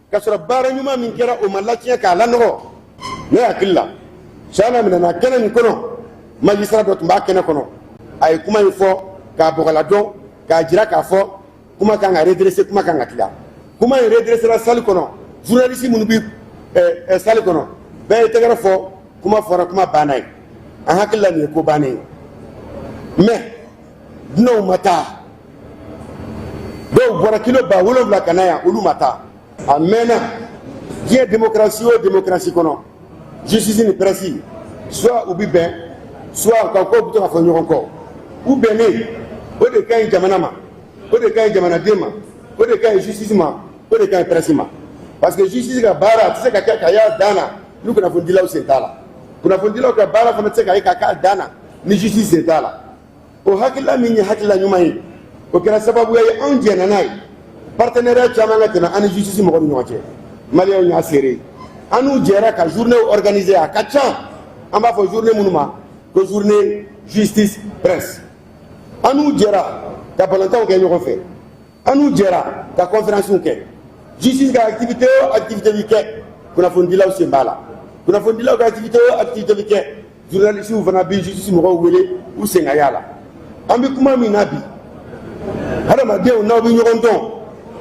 k'a sɔrɔ baara ɲuman min kɛra o ma latiɲɛ k'a lanɔgɔ ne hakili la Cana minɛna kɛnɛ nin kɔnɔ magistrat dɔ tun b'a kɛnɛ kɔnɔ a ye kuma in fɔ k'a bɔgɔladɔn k'a jira k'a fɔ kuma kan ka redresser kuma kan ka tila kuma in redressera salle kɔnɔ journaliste minnu bɛ salle kɔnɔ bɛɛ ye tɛgɛrɛ fɔ kuma fɔra kuma banna ye an hakili la nin ye ko bannen ye mais dunanw ma taa dɔw bɔra kilo 7,000 ka na yan olu ma taa a mɛnna diɲɛ démocratie o démocratie kɔnɔ justice ni presse soit u bi bɛn soit u ka ko bɛ to ka fɔ ɲɔgɔn kɔ u bɛnnen o de ka ɲi jamana ma o de ka ɲi jamanaden ma o de ka ɲi justice ma o de ka ɲi presse ma parce que justice ka baara a tɛ se ka kɛ ka y'a dan na n'u kunnafonidilaw sen t'a la kunnafonidilaw ka baara fana tɛ se ka ye ka k'a dan na ni justice d'état la o hakilla min ye hakilla ɲuman ye o kɛra sababu ye anw jɛna n'a ye partenariat caman ka tɛmɛ an ni justice mɔgɔw ni ɲɔgɔn cɛ maliyɛnw y'a seere an n'u jɛra ka journée organiser a ka ca an b'a fɔ journée minnu ma ko journée justice presse an n'u jɛra ka balontanw kɛ ɲɔgɔn fɛ an n'u jɛra ka conférencew kɛ justice ka activité o activité bi kɛ kunnafonidilaw sen b'a la kunnafonidilaw ka activité o activité bi kɛ journalistes fana bi justice mɔgɔw wele u sen ka y'a la an bɛ kuma min na bi hadamadenw n'aw bɛ ɲɔgɔn dɔn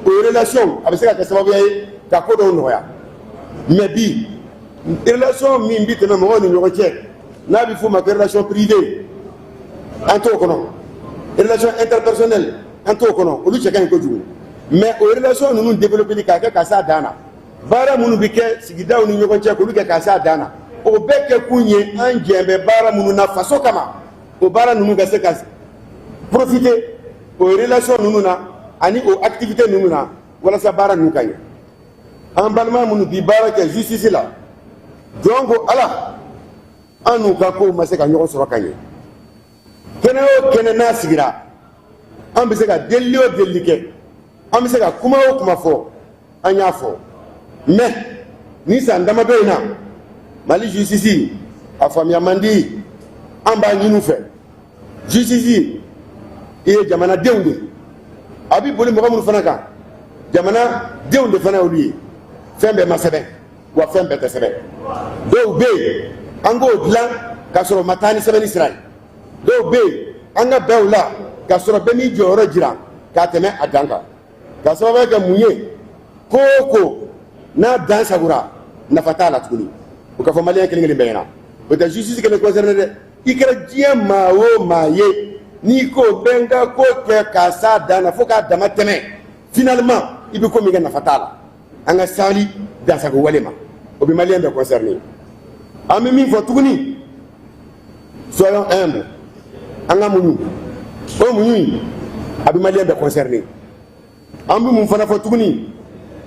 o relation a bɛ se ka kɛ sababu ye ka ko dɔw nɔgɔya mais bi relation min bi tɛmɛ mɔgɔw ni ɲɔgɔn cɛ n'a bɛ f'o ma ko relation privée an t'o kɔnɔ relation interpersonnelle an t'o kɔnɔ olu cɛ ka ɲi kojugu mais o relation ninnu développeli k'a kɛ ka s'a dan na baara minnu bɛ kɛ sigidaw ni ɲɔgɔn cɛ k'olu kɛ ka s'a dan na o bɛɛ kɛ kun ye an jɛn bɛ baara minnu na faso kama o baara ninnu ka se ka profiter o relation ninnu na ani o activité ninnu na walasa baara ninnu ka ɲɛ an balima minnu bi baara kɛ justice la jɔn ko ala an n'u ka kow ma se ka ɲɔgɔn sɔrɔ ka ɲɛ kɛnɛ o kɛnɛ n'a sigira an bɛ se ka delili o delili kɛ an bɛ se ka kuma o kuma fɔ an y'a fɔ mais ni san dama bɛ yen na mali justice a faamuya man di an b'a ɲini u fɛ justice i ye jamanadenw de a bɛ boli mɔgɔ minnu fana kan jamanadenw de fana y'olu ye fɛn bɛɛ ma sɛbɛn wa fɛn bɛɛ tɛ sɛbɛn dɔw bɛ yen an k'o dilan k'a sɔrɔ ma taa ni sɛbɛnni sira ye dɔw bɛ yen an ka bɛn o la k'a sɔrɔ bɛɛ n'i jɔyɔrɔ jira k'a tɛmɛ a dan kan k'a sababuya kɛ mun ye ko o ko n'a dan sagora nafa t'a la tuguni o ka fɔ maliyɛn kelen kelen bɛɛ ɲɛna o tɛ justice kelen concerné dɛ i kɛra diɲɛ maa o maa ye n'i ko bɛn ka ko kɛ k'a s'a dan na fo k'a dama tɛmɛ finalement i bɛ ko min kɛ nafa t'a la an ka sabali dansago wale ma o bɛ maliyɛn bɛɛ concerné an bɛ min fɔ tuguni soyons humbles an ka muɲu o muɲu in a bɛ maliyɛn bɛɛ concerné an bɛ mun fana fɔ tuguni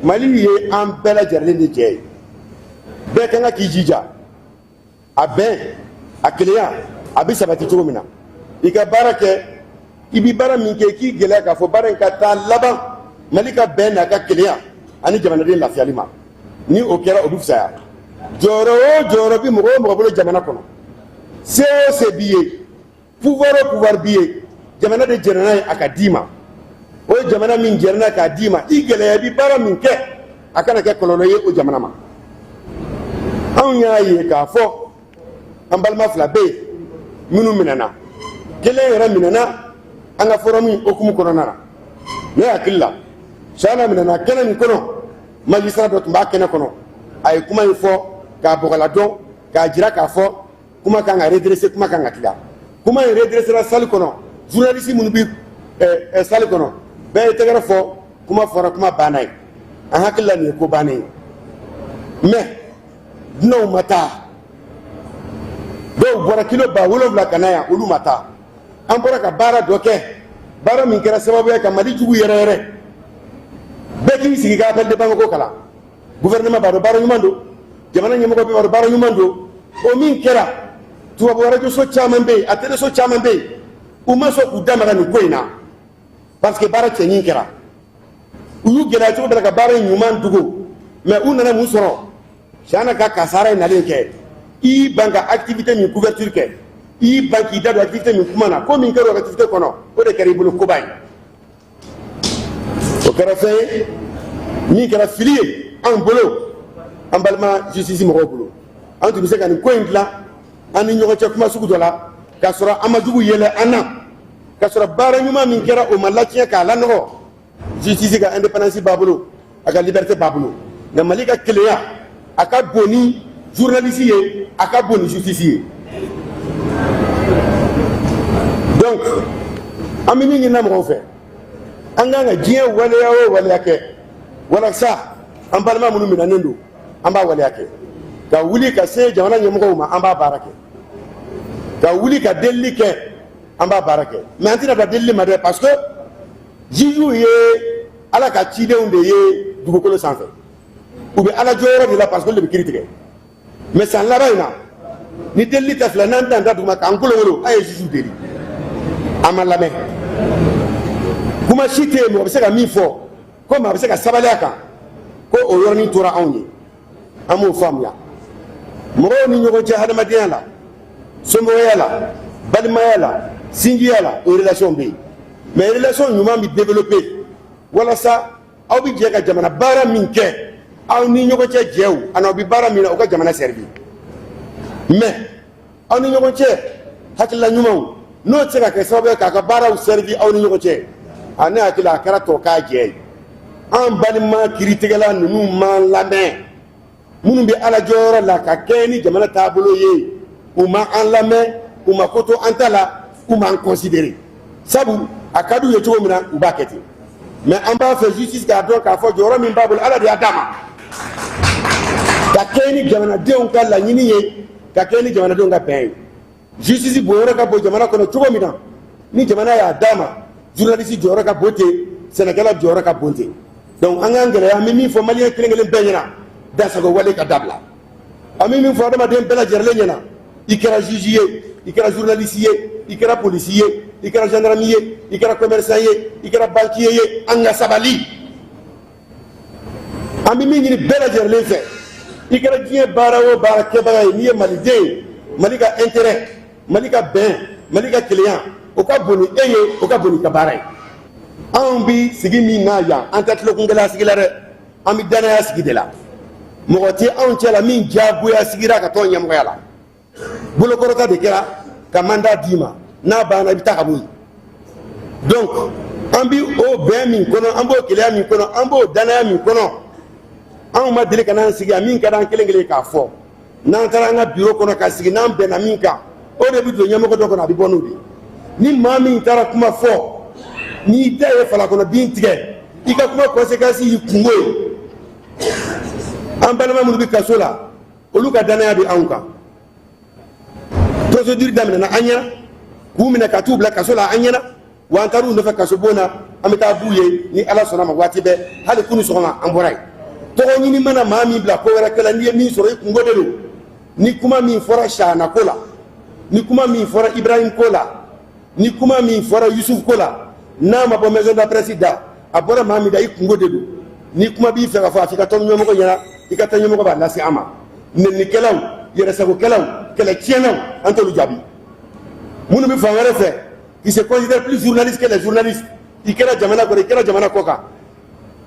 mali ye an bɛɛ lajɛlen de jɛ ye bɛɛ kan ka k'i jija a bɛn a kelenya a bɛ sabati cogo min na i ka baara kɛ i bɛ baara min kɛ i k'i gɛlɛya k'a fɔ baara in ka taa laban mali ka bɛn n'a ka kelenya ani jamanaden lafiyali ma ni o kɛra o bɛ fisaya jɔyɔrɔ o jɔyɔrɔ bɛ mɔgɔ o mɔgɔ bolo jamana kɔnɔ se o se b'i ye pouvoir o pouvoir b'i ye jamana de jɛnna n'a ye a ka d'i ma o jamana min jɛnna k'a d'i ma i gɛlɛya i bɛ baara min kɛ a kana kɛ kɔlɔlɔ ye o jamana ma anw y'a ye k'a fɔ an balima fila bɛ yen minnu minɛna kelen yɛrɛ minɛna an ka forum hukumu kɔnɔna na ne hakili la Sala minɛna kɛnɛ min kɔnɔ magistrat dɔ tun b'a kɛnɛ kɔnɔ a ye kuma in fɔ k'a bɔgɔladɔn k'a jira k'a fɔ kuma kan ka redresser kuma kan ka tila kuma in redressera salle kɔnɔ journaliste minnu bɛ salle kɔnɔ bɛɛ ye tɛgɛrɛ fɔ kuma fɔra kuma banna ye an hakili la nin ye ko bannen ye mais dunanw ma taa dɔw bɔra kilo 7,000 ka na yan olu ma taa an bɔra ka baara dɔ kɛ baara min kɛra sababu ye ka mali jugu yɛrɛ yɛrɛ bɛɛ k'i sigi ka appel de banque ko kalan gouvernement b'a dɔn baara ɲuman don jamana ɲɛmɔgɔ bɛɛ b'a dɔn baara ɲuman don o min kɛra tubabu radio so caman bɛ yen a télé so caman bɛ yen u ma sɔn k'u damaga nin ko in na parce que baara cɛɲi kɛra u y'u gɛlɛya cogo bɛɛ la ka baara in ɲuman dogo mais u nana mun sɔrɔ siyana ka kasara in nalen kɛ i ban ka activité min couverture kɛ i ban k'i da don activité min kuma na ko min kɛra o activité kɔnɔ o de kɛra i bolo koba ye o kɛra fɛn ye min kɛra fili ye an bolo an balima justice mɔgɔw bolo an tun bɛ se ka nin ko in dilan an ni ɲɔgɔn cɛ kuma sugu dɔ la k'a sɔrɔ an ma jugu yɛlɛ an na k'a sɔrɔ baara ɲuman min kɛra o ma latiɲɛ k'a lanɔgɔ justice ka indépendance b'a bolo a ka liberté b'a bolo nka mali ka kelenya a ka bon ni journaliste ye a ka bon ni justice ye donc an bɛ min ɲinina mɔgɔw fɛ an kan ka diɲɛ waleya o waleya kɛ walasa an balima minnu minɛnen don an b'a waleya kɛ ka wuli ka se jamana ɲɛmɔgɔw ma an b'a baara kɛ ka wuli ka delili kɛ an b'a baara kɛ mais an tɛna da delili ma dɛ parce que juges ye ala ka cidenw de ye dugukolo sanfɛ u bɛ ala jɔyɔrɔ de la parce que olu de bɛ kiiri tigɛ mais san laban in na ni delili ta fila n'an dan da duguma k'an kolokolo a ye juge deli a ma lamɛn kuma si tɛ yen mɔgɔ bɛ se ka min fɔ ko maa bɛ se ka sabali a kan ko o yɔrɔnin tora anw ye an b'o faamuya mɔgɔw ni ɲɔgɔn cɛ hadamadenya la somɔgɔya la balimaya la sinjiya la o relation bɛ yen mais relation ɲuman bɛ développer walasa aw bɛ jɛ ka jamana baara min kɛ aw ni ɲɔgɔn cɛ jɛw ani aw bɛ baara min na o ka jamana servir mais aw ni ɲɔgɔn cɛ hakilila ɲumanw n'o tɛ se ka kɛ sababu ye k'a ka baaraw servir aw ni ɲɔgɔn cɛ a ne hakili a kɛra tɔ k'a jɛ ye an balima kiritigɛla ninnu m'an lamɛn minnu bɛ ala jɔyɔrɔ la ka kɛ ni jamana taabolo ye u ma an lamɛn u ma ko to an ta la u m'an considérer sabu a ka d'u ye cogo min na u b'a kɛ ten mais an b'a fɛ justice k'a dɔn k'a fɔ jɔyɔrɔ min b'a bolo ala de y'a d'a ma ka kɛ ni jamanadenw ka laɲini ye ka kɛ ni jamanadenw ka bɛn ye justice bonyɔrɔ ka bon jamana kɔnɔ cogo min na ni jamana y'a d'a ma journaliste jɔyɔrɔ ka bon ten sɛnɛkɛla jɔyɔrɔ ka bon ten donc an k'an gɛlɛya an bɛ min fɔ maliyɛn kelen kelen bɛɛ ɲɛna dasago wale ka dabila an bɛ min fɔ adamaden bɛɛ lajɛlen ɲɛna i kɛra juge ye i kɛra journaliste ye i kɛra polisi ye i kɛra gendarme ye i kɛra commerçant ye i kɛra banquier ye an ka sabali an bɛ min ɲini bɛɛ lajɛlen fɛ i kɛra diɲɛ baara o baara kɛbaga ye n'i ye maliden ye mali ka intérêt mali ka bɛn mali ka kelenya o ka bon ni e ye o ka bon ni ka baara ye anw bi sigi min na yan an tɛ tulokungɛlɛya sigi la dɛ an bɛ danaya sigi de la mɔgɔ tɛ anw cɛ la min diyagoya sigira ka tɔn ɲɛmɔgɔya la bolokɔrɔta de kɛra ka mandat d'i ma n'a banna i bɛ taa ka bɔ yen donc an bi o bɛn min kɔnɔ an b'o kelenya min kɔnɔ an b'o danaya min kɔnɔ anw ma deli ka n'an sigi yan min ka d'an kelen kelen k'a fɔ n'an taara an ka bureau kɔnɔ ka sigi n'an bɛnna min kan o de bɛ don ɲɛmɔgɔ dɔ kɔnɔ a bɛ bɔ n'o de ye ni maa min taara kuma fɔ n'i da ye falakɔnɔ bin tigɛ i ka kuma conséquence y'i kungo ye an balima minnu bɛ kaso la olu ka danaya bɛ anw kan procédure daminɛna an ɲɛna k'u minɛ ka t'u bila kaso la an ɲɛna wa an taar'u nɔfɛ kaso bon na an bɛ taa b'u ye ni ala sɔnna ma waati bɛɛ hali kunu sɔgɔma an bɔra yen tɔgɔ ɲini mana maa min bila ko wɛrɛ kɛla n'i ye min sɔrɔ i kungo de don ni kuma min fɔra Sahana ko la ni kuma min fɔra Ibrahim ko la ni kuma min fɔra Yusuf ko la n'a ma bɔ maison de la presse da a bɔra maa min da i kungo de don ni kuma b'i fɛ ka fɔ a f'i ka taa ɲɛmɔgɔ ɲɛna i ka taa ɲɛmɔgɔ b'a lase an ma nɛnnikɛlaw yɛrɛsagokɛlaw kɛlɛtiɲɛnaw an t'olu jaabi minnu bɛ fan wɛrɛ fɛ qui se considère plus journaliste que les journalistes i kɛra jamana kɔnɔ i kɛra jamana kɔ kan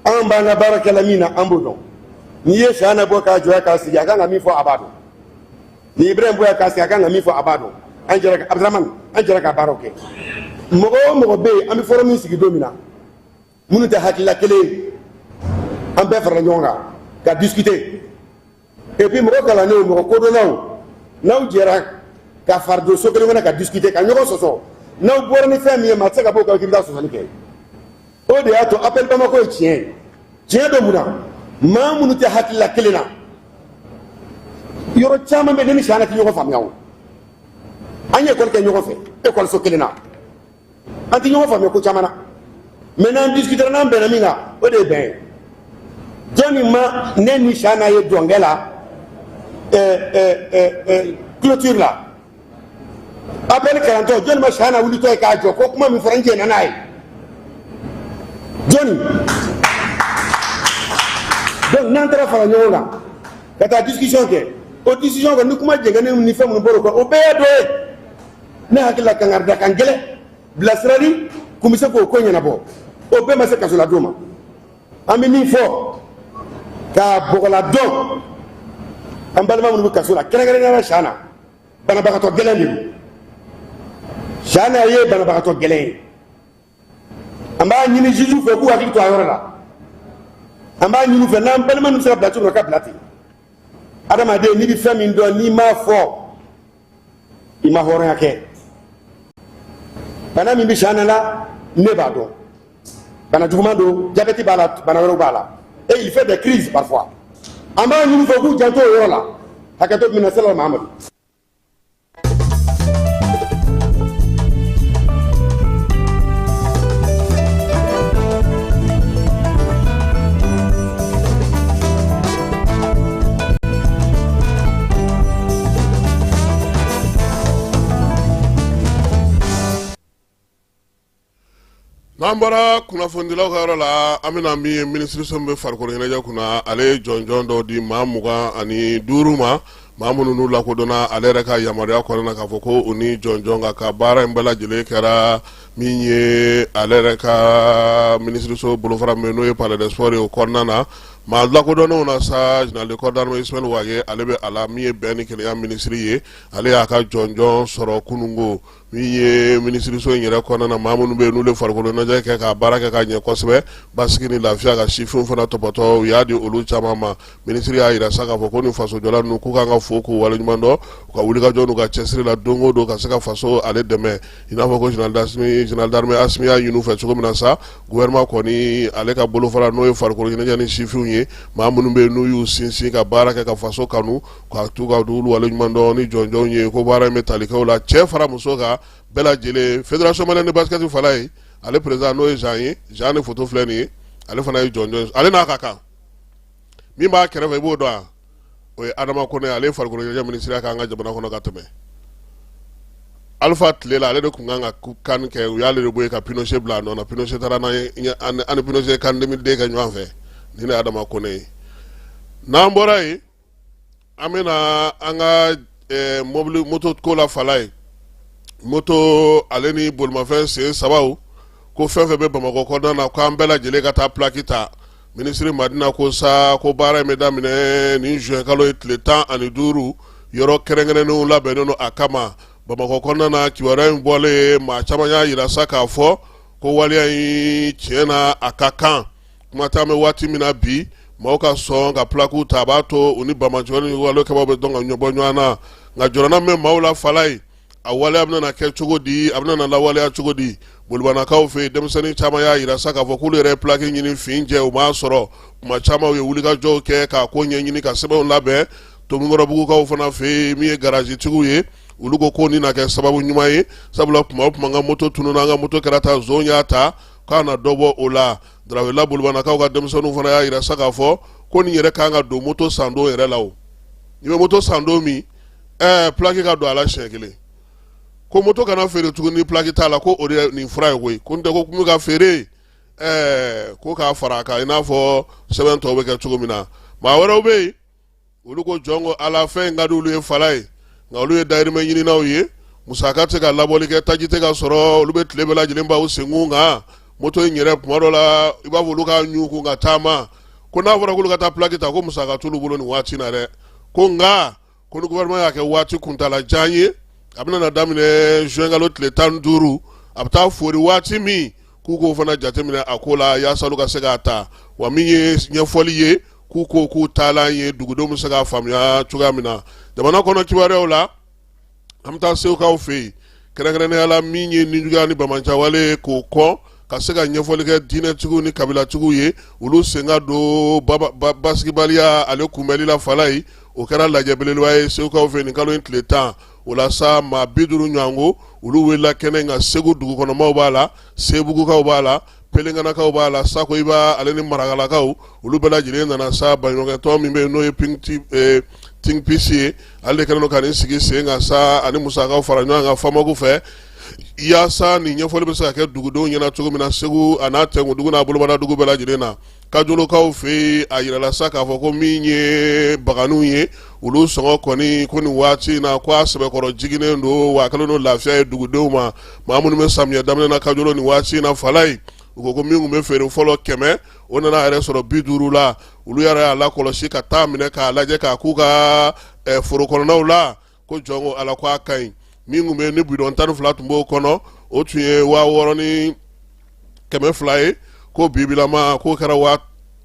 an b'an ka baara kɛla min na an b'o dɔn n'i ye Sahana bɔ k'a jɔ k'a sigi a kan ka min fɔ a b'a dɔn ni Ibrahim bɔ k'a sigi a kan ka min fɔ a b'a dɔn an jɛra Abdramane an jɛra ka baaraw kɛ mɔgɔ o mɔgɔ bɛ yen an bɛ forum min sigi don min na minnu tɛ hakilila kelen ye an bɛɛ farala ɲɔgɔn kan ka discuter et puis mɔgɔ kalannenw mɔgɔ kodɔnnaw n'aw jɛra ka fara don so kelen kɔnɔ ka discuter ka ɲɔgɔn sɔsɔ n'aw bɔra ni fɛn min ye maa tɛ se ka bɔ o kan k'i bɛ taa sɔsɔli kɛ o de y'a to appel Bamako ye tiɲɛ ye tiɲɛ dɔ mun na maa minnu tɛ hakilila kelen na yɔrɔ caman bɛ ne ni Sahana tɛ ɲɔgɔn faamuya o an ye école kɛ ɲɔgɔn fɛ école kelen na an tɛ ɲɔgɔn faamuya ko caman na mais n'an discutera n'an bɛnna min kan o de ye bɛn ye jɔnni ma ne ni Sahana ye dɔnkɛ la clôture la appel kalantɔ jɔnni ma Sahana wulitɔ ye k'a jɔ ko kuma min fɔra n jɛnna n'a ye jɔnni donc n'an taara fara ɲɔgɔn kan ka taa discussion kɛ o discussion kɛ ni kuma jɛngɛnen ni fɛn minnu bɔr'o kan o bɛɛ ye dɔ ye ne hakili la kangarida kan gɛlɛn bilasirali kun bɛ se k'o ko ɲɛnabɔ o bɛɛ ma se kaso la don ma an bɛ min fɔ k'a bɔgɔla dɔn an balima minnu bɛ kaso la kɛrɛnkɛrɛnnenya Sahana banabagatɔ gɛlɛn de don Sahana ye banabagatɔ gɛlɛn ye an b'a ɲini juge fɛ k'u hakili to a yɔrɔ la an b'a ɲini u fɛ n'an balima ninnu sera bila cogo min na ka bila ten adamaden n'i bɛ fɛn min dɔn n'i m'a fɔ i ma hɔrɔnya kɛ bana min bɛ Sahana la ne b'a dɔn bana juguman don diabète b'a la bana wɛrɛw b'a la et il fait des crises parfois an b'a ɲini u fɛ k'u janto o yɔrɔ la hakɛto min na sɛlɛ Mahamadu. n'an bɔra kunnafonidilaw ka yɔrɔ la an bɛna min ye minisiriso min bɛ farikolo ɲɛnajɛ kunna ale ye jɔnjɔn dɔ di maa 25 ma maa minnu n'u lakodɔnna ale yɛrɛ ka yamaruya kɔnɔna k'a fɔ ko u ni jɔnjɔn ka baara in bɛɛ lajɛlen kɛra min ye ale yɛrɛ ka minisiriso bolofara min n'o ye palais des sports ye o kɔnɔna na maa lakodɔnnenw na sa général de corps d'armée Ismaël Wage ale bɛ a la min ye bɛn ni kelenya minisiri ye ale y'a ka jɔnjɔn sɔrɔ kunungo min ye minisiriso in yɛrɛ kɔnɔna na maa minnu bɛ yen n'olu farikolo ɲɛnajɛ kɛ ka baara kɛ ka ɲɛ kosɛbɛ basigi ni lafiya ka sifinw fana tɔpɔtɔ u y'a di olu caman ma minisiri y'a yira sa k'a fɔ ko ni fasojɔla ninnu k'u kan ka fo k'u waleɲuman dɔn u ka wulikajɔ n'u ka cɛsiri la don o don ka se ka faso ale dɛmɛ i n'a fɔ ko général d'armée Asimi y'a ɲini u fɛ cogo min na sa gouvernement kɔni ale ka bolofara n'o ye farikolo ɲɛnajɛ ni sifinw ye maa minnu bɛ yen n'u y'u sinsin ka baara kɛ ka faso kanu k'a tu ka olu waleɲuman dɔn ni jɔnjɔnw ye ko baara in bɛ tali kɛ o la cɛ fara muso kan bɛɛ lajɛlen fédération malienne de basket fala ye ale président n'o ye Jean ye Jean ni photo filɛ nin ye ale fana ye jɔnjɔn ale n'a ka kan min b'a kɛrɛfɛ i b'o dɔn wa o ye Adama Kone ale ye farikolo ɲɛnajɛ minisiriya k'an ka jamana kɔnɔ ka tɛmɛ Alpha tile la ale de tun kan ka kan kɛ u y'ale de bɔ yen ka Pinochet bila a nɔ na Pinochet taara n'an ye ani Pinochet kan 2002 kɛ ɲɔgɔn fɛ ni ne Adama Kone ye n'an bɔra yen an bɛna an ka mobili moto ko la fala ye moto ale ni bolimafɛn sen sabaw ko fɛn fɛn bɛ Bamakɔ kɔnɔna na k'an bɛɛ lajɛlen ka taa plaki ta minisiri Madina ko sa ko baara in bɛ daminɛ ni juin kalo ye tile 15 yɔrɔ kɛrɛnkɛrɛnnenw labɛnnen don a kama Bamakɔ kɔnɔna na kibaruya in bɔlen maa caman y'a yira sa k'a fɔ ko waleya in tiɲɛ na a ka kan kuma t'an bɛ waati min na bi maaw ka sɔn ka plakiw ta a b'a to u ni Bamajɔ ni walekɛbaw bɛ dɔn ka ɲɔbɔ ɲɔgɔn na nka jɔrɔna min maaw la fala ye a waleya bɛna kɛ cogo di a bɛna lawaleya cogo di bolibanakaw fɛ yen denmisɛnnin caman y'a yira sa k'a fɔ k'olu yɛrɛ ye plaki ɲini fin jɛ u m'a sɔrɔ kuma caman u ye wulikajɔw kɛ k'a ko ɲɛɲini ka sɛbɛnw labɛn Tomikɔrɔbugukaw fana fɛ yen min ye garagitigiw ye olu ko nin na kɛ sababu ɲuman ye sabula tuma o tuma an ka moto tununa an ka moto kɛra ta zon y'a ta k'a na dɔ bɔ o la Darawela bolibanakaw ka denmisɛnninw fana y'a yira sa k'a fɔ ko nin yɛrɛ kan ka don moto san don yɛrɛ la o ni bɛ moto san don min plaki ka don a la siɲɛ kelen ko moto kana feere tuguni ni plaki t'a la ko o de ye nin fura ye koyi ko n tɛ ko kun bɛ ka feere ko k'a fara a kan i n'a fɔ sɛbɛn tɔw bɛ kɛ cogo min na maa wɛrɛw bɛ yen olu ko jɔn ko ala fɛn ka di olu ye fala ye nka olu ye dayirimɛ ɲininaw ye musaka tɛ ka labɔli kɛ taji tɛ ka sɔrɔ olu bɛ tile bɛɛ lajɛlen b'aw senkun kan moto in yɛrɛ tuma dɔ la i b'a fɔ olu ka ɲugun ka taama ko n'a fɔra k'olu ka taa plaki ta ko musaka t'olu bolo nin waati in na dɛ ko nka ko ni gouvernement y'a kɛ waati kuntalajan ye a bɛna na daminɛ juin kalo tile 15 a bɛ taa fori waati min k'u k'o fana jateminɛ a ko la yaasa olu ka se k'a ta wa min ye ɲɛfɔli ye k'u ko k'u taalan ye dugudenw bɛ se k'a faamuya cogoya min na jamana kɔnɔ kibaruyaw la an bɛ taa segukaw fɛ yen kɛrɛnkɛrɛnnenya la min ye ninjuguya ni bamajawale k'o kɔ ka se ka ɲɛfɔli kɛ diinɛtigiw ni kabilatigiw ye olu sen ka don basigibaliya ale kunbɛli la fala ye o kɛra lajɛ belebeleba ye segukaw fɛ nin kalo in tile 10 o la sa maa 50 ɲɔgɔnko olu welela kɛnɛ nka segu dugukɔnɔmaw b'a la sebugukaw b'a la pelenkanakaw b'a la sakoyiba ale ni marakalakaw olu bɛɛ lajɛlen nana sa baɲumankɛtɔn min bɛ yen n'o ye Think Peace ye ale de kɛlen don ka nin sigi sen kan sa ani musakaw fara ɲɔgɔn kan famagu fɛ yaasa nin ɲɛfɔli bɛ se ka kɛ dugudenw ɲɛna cogo min na segu a n'a tɛnkudugu n'a bolomada dugu bɛɛ lajɛlen na kajolokaw fɛ yen a yirala sa k'a fɔ ko min ye baganiw ye olu sɔngɔ kɔni ko nin waati in na ko a sɛbɛkɔrɔ jiginnen don wa a kɛlen don lafiya ye dugudenw ma maa minnu bɛ samiyɛ daminɛ na kajolo nin waati in na fala ye u ko min tun bɛ feere fɔlɔ 100 o nana yɛrɛ sɔrɔ 50 la olu yɛrɛ y'a lakɔlɔsi ka taa minɛ k'a lajɛ k'a k'u ka foro kɔnɔnaw la ko jɔn ko ala ko a ka ɲi min tun bɛ ni bidɔn 12 tun b'o kɔnɔ o tun ye 6000 ni 200 ye ko bibilama k'o kɛra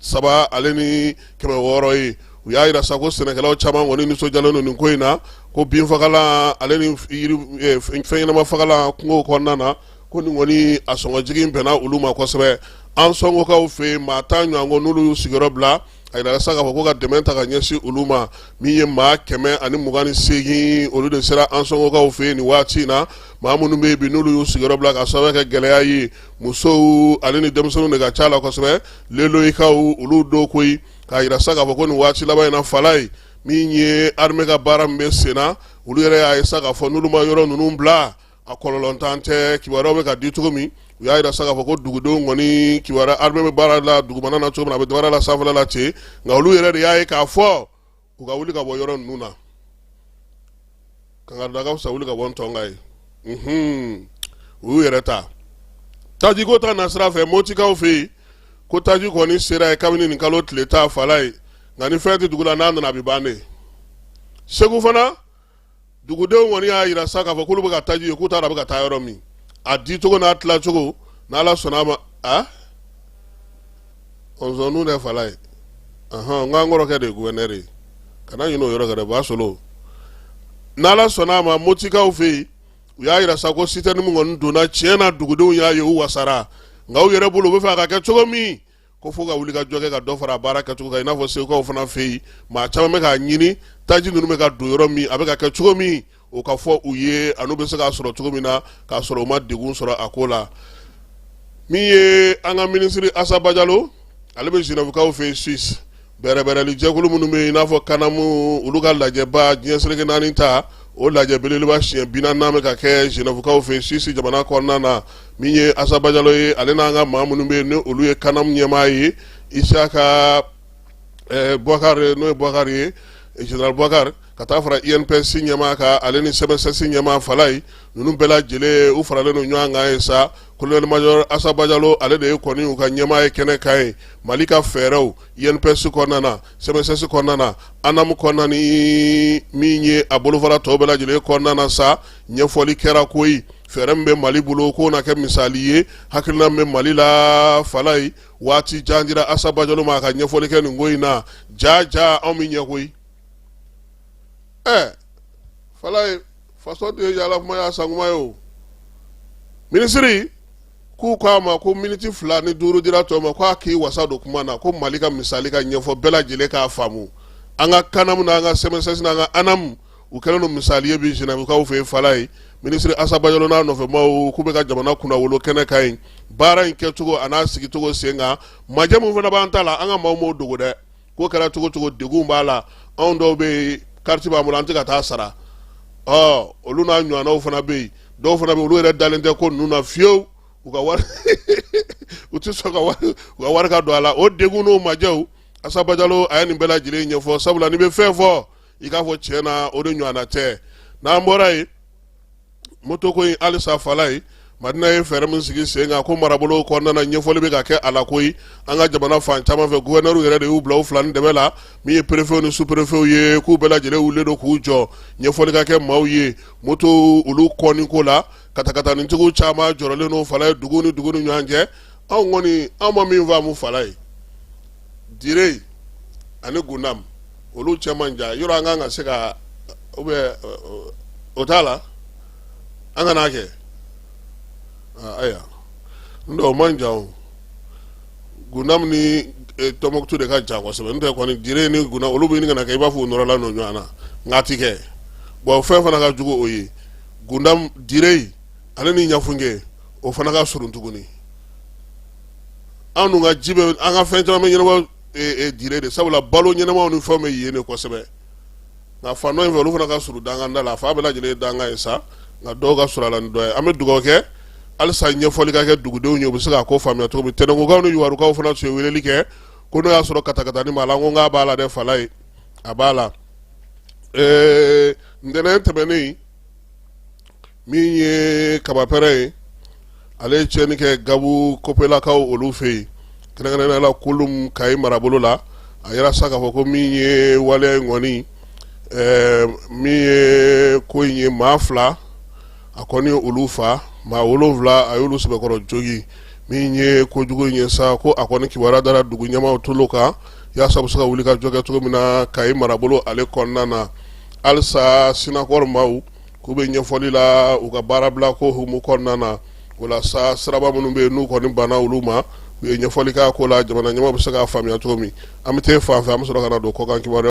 3000 ale ni 600 ye u y'a yira sa ko sɛnɛkɛlaw caman kɔni nisɔndiyalen don nin ko in na ko binfagalan ale ni fɛn ɲɛnama fagalan kungo kɔnɔna na ko nin kɔni a sɔngɔ jigin bɛnna olu ma kosɛbɛ an sɔngɔkaw fɛ yen maa 10 ɲɔgɔn n'olu y'u sigiyɔrɔ bila a yirala sa k'a fɔ ko ka dɛmɛ ta ka ɲɛsin olu ma min ye maa 128 olu de sera an sɔngɔkaw fɛ yen nin waati in na maa minnu bɛ yen bi n'olu y'u sigiyɔrɔ bila ka sababu kɛ gɛlɛya ye musow ale ni denmisɛnninw de ka ca la kosɛbɛ leloyikaw olu dɔw koyi k'a yira sa k'a fɔ ko nin waati laban in na fala ye min ye armée ka baara min bɛ sen na olu yɛrɛ y'a ye sa k'a fɔ n'olu ma yɔrɔ ninnu bila a kɔlɔlɔ ntan tɛ kibaruyaw bɛ ka di cogo min u y'a yira sa k'a fɔ ko dugudenw kɔni kibaruya armée bɛ baara la dugumana na cogo min na a bɛ baara la sanfɛla la ten nka olu yɛrɛ de y'a ye k'a fɔ u ka wuli ka bɔ yɔrɔ ninnu na kangaridakaw sa wuli ka bɔ ntɔnga ye u y'u yɛrɛ ta taji ko ta nasira fɛ motikaw fɛ yen ko taji kɔni sera ye kabini nin kalo tile ta fala ye nka ni fɛn tɛ dugu la n'a nana a bɛ bannen segu fana dugudenw kɔni y'a yira sa k'a fɔ k'olu bɛ ka taji ye k'u t'a dɔn a bɛ ka taa yɔrɔ min a di cogo n'a tila cogo n'ala sɔnna a ma ɔnzɔnu de fala ye n k'an kɔrɔkɛ de ye gouverneur ye kana ɲinɛ o yɔrɔ kan dɛ b'a solo n'ala sɔnna a ma motikaw fɛ yen u y'a yira sa ko citerne min kɔni donna tiɲɛ na dugudenw y'a ye u wasara nka u yɛrɛ bolo u bɛ fɛ a ka kɛ cogo min ko fo ka wuli ka jɔ kɛ ka dɔ fara a baara kɛcogo kan i n'a fɔ segukaw fana fɛ yen maa caman bɛ k'a ɲini taji ninnu bɛ ka don yɔrɔ min a bɛ ka kɛ cogo min o ka fɔ u ye a n'u bɛ se k'a sɔrɔ cogo min na k'a sɔrɔ u ma degun sɔrɔ a ko la min ye an ka minisiri Asaba Jalo ale bɛ Zenèvekaw fɛ yen Suisse bɛrɛbɛrɛli jɛkulu minnu bɛ yen i n'a fɔ kanamu olu ka lajɛba diɲɛ seleke naani ta o lajɛ belebeleba siɲɛ 40 bɛ ka kɛ Zenèvekaw fɛ yen Suisse jamana kɔnɔna na min ye Asaba Jalo ye ale n'an ka maa minnu bɛ yen ni olu ye kanamu ɲɛmaa ye Isaka Bouakar n'o ye Bouakar ye Général Bouakar ka taa fara INPS ɲɛmaa kan ale ni CMSS ɲɛmaa fala ye ninnu bɛɛ lajɛlen u faralen don ɲɔgɔn kan ye sa colonel major Asaba Jalo ale de ye kɔni u ka ɲɛmaa ye kɛnɛ kan ye Mali ka fɛɛrɛw INPS kɔnɔna na CMSS kɔnɔna na ANAM kɔnɔna ni min ye a bolofara tɔw bɛɛ lajɛlen kɔnɔna na sa ɲɛfɔli kɛra koyi fɛɛrɛ min bɛ Mali bolo k'o na kɛ misali ye hakilina min bɛ Mali la fala ye waati jan dira Asaba Jalo ma a ka ɲɛfɔli kɛ nin ko in na ja anw min ɲɛ koyi fala ye faso de yala kuma y'a sankuma ye o minisiri k'u k'a ma ko miniti 2 ni 5 dira tɔ ma k'a k'i wasa don kuma na ko Mali ka misali ka ɲɛfɔ bɛɛ lajɛlen k'a faamu an ka kanamu n'an ka CMSS n'an ka ANAM u kɛlen don misali ye bi Zenèvekaw fɛ yen fala ye minisiri Asaba Jalo n'a nɔfɛmaw k'u bɛ ka jamana kunnawolo kɛnɛ kan yen baara in kɛcogo a n'a sigicogo sen kan majɛ min fana b'an ta la an ka maaw m'o dogo dɛ k'o kɛra cogo cogo degun b'a la anw dɔw bɛ yen quartier b'an bolo an tɛ ka taa sara olu n'a ɲɔgɔnnaw fana bɛ yen dɔw fana bɛ yen olu yɛrɛ dalen tɛ ko ninnu na fiyewu u ka wari u tɛ sɔn u ka wari ka don a la o degun n'o majɛw Asaba Jalo a ye nin bɛɛ lajɛlen ɲɛfɔ sabula n'i bɛ fɛn fɔ i k'a fɔ tiɲɛ na o de ɲɔgɔnna tɛ n'an bɔra yen moto ko in halisa fala ye Madina ye fɛɛrɛ min sigi sen kan ko marabolo kɔnɔna na ɲɛfɔli bɛ ka kɛ a la koyi an ka jamana fan caman fɛ gouverneur yɛrɛ de y'u bila u fila ni dɛmɛ la min ye préfet ni sous-préfet ye k'u bɛɛ lajɛlen wulilen don k'u jɔ ɲɛfɔli ka kɛ maaw ye moto olu kɔni ko la katakatanintigiw caman jɔrɔlen n'o fala ye dugu ni ɲɔgɔn cɛ anw kɔni anw ma min faamu fala ye Dire ani Gundam olu cɛ man jan yɔrɔ an kan ka se ka o t'a la an ka n'a kɛ aya ndo o man jan Gundam ni Tɔnbɔkutu de ka jan kosɛbɛ n'o tɛ kɔni Dire ni Gundam olu bɛ ɲini ka na kɛ i b'a fɔ u nɔrɔla n'o ɲɔgɔn na nka ti kɛ fɛn fana ka jugu o ye Gundam Dire ale ni Ɲafunge o fana ka surun tuguni an dun ka ji bɛ an ka fɛn caman bɛ ɲɛnabɔ Dire de sabula balo ɲɛnamaw ni fɛnw bɛ yen de kosɛbɛ nka fan dɔ in fɛ olu fana ka surun danganda la fa bɛɛ lajɛlen ye danga ye sa nka dɔw ka surun a la ni dɔ ye an bɛ dugawu kɛ halisa ɲɛfɔli ka kɛ dugudenw ye u bɛ se k'a ko faamuya cogo min tɛnɛnkukaw ni yuwarukaw fana tun ye weleli kɛ ko n'o y'a sɔrɔ katakatani b'a la n ko k'a b'a la dɛ fala ye a b'a la ntɛnɛn tɛmɛnen min ye kabapɛrɛ ye ale ye tiɲɛni kɛ Gabu Kopelakaw olu fɛ yen kɛrɛnkɛrɛnnenya la Kulum Kayi marabolo la a yɛrɛ sa k'a fɔ ko min ye waleya in kɔni min ye ko in ye maa 2 a kɔni ye olu fa maa 7 a y'olu sɛbɛkɔrɔ jogi min ye kojugu in ye sa ko a kɔni kibaruya dara dugu ɲɛmaaw tolo kan yaasa u bɛ se ka wuli ka jɔ kɛ cogo min na Kayi marabolo ale kɔnɔna na halisa Sinakɔrɔ maaw k'u bɛ ɲɛfɔli la u ka baara bila ko hukumu kɔnɔna na o la sa siraba minnu bɛ yen n'u kɔni banna olu ma u ye ɲɛfɔli k'a ko la jamana ɲɛmaaw bɛ se k'a faamuya cogo min an bɛ taa fan fɛ an bɛ sɔrɔ ka na don kɔkan kibaruya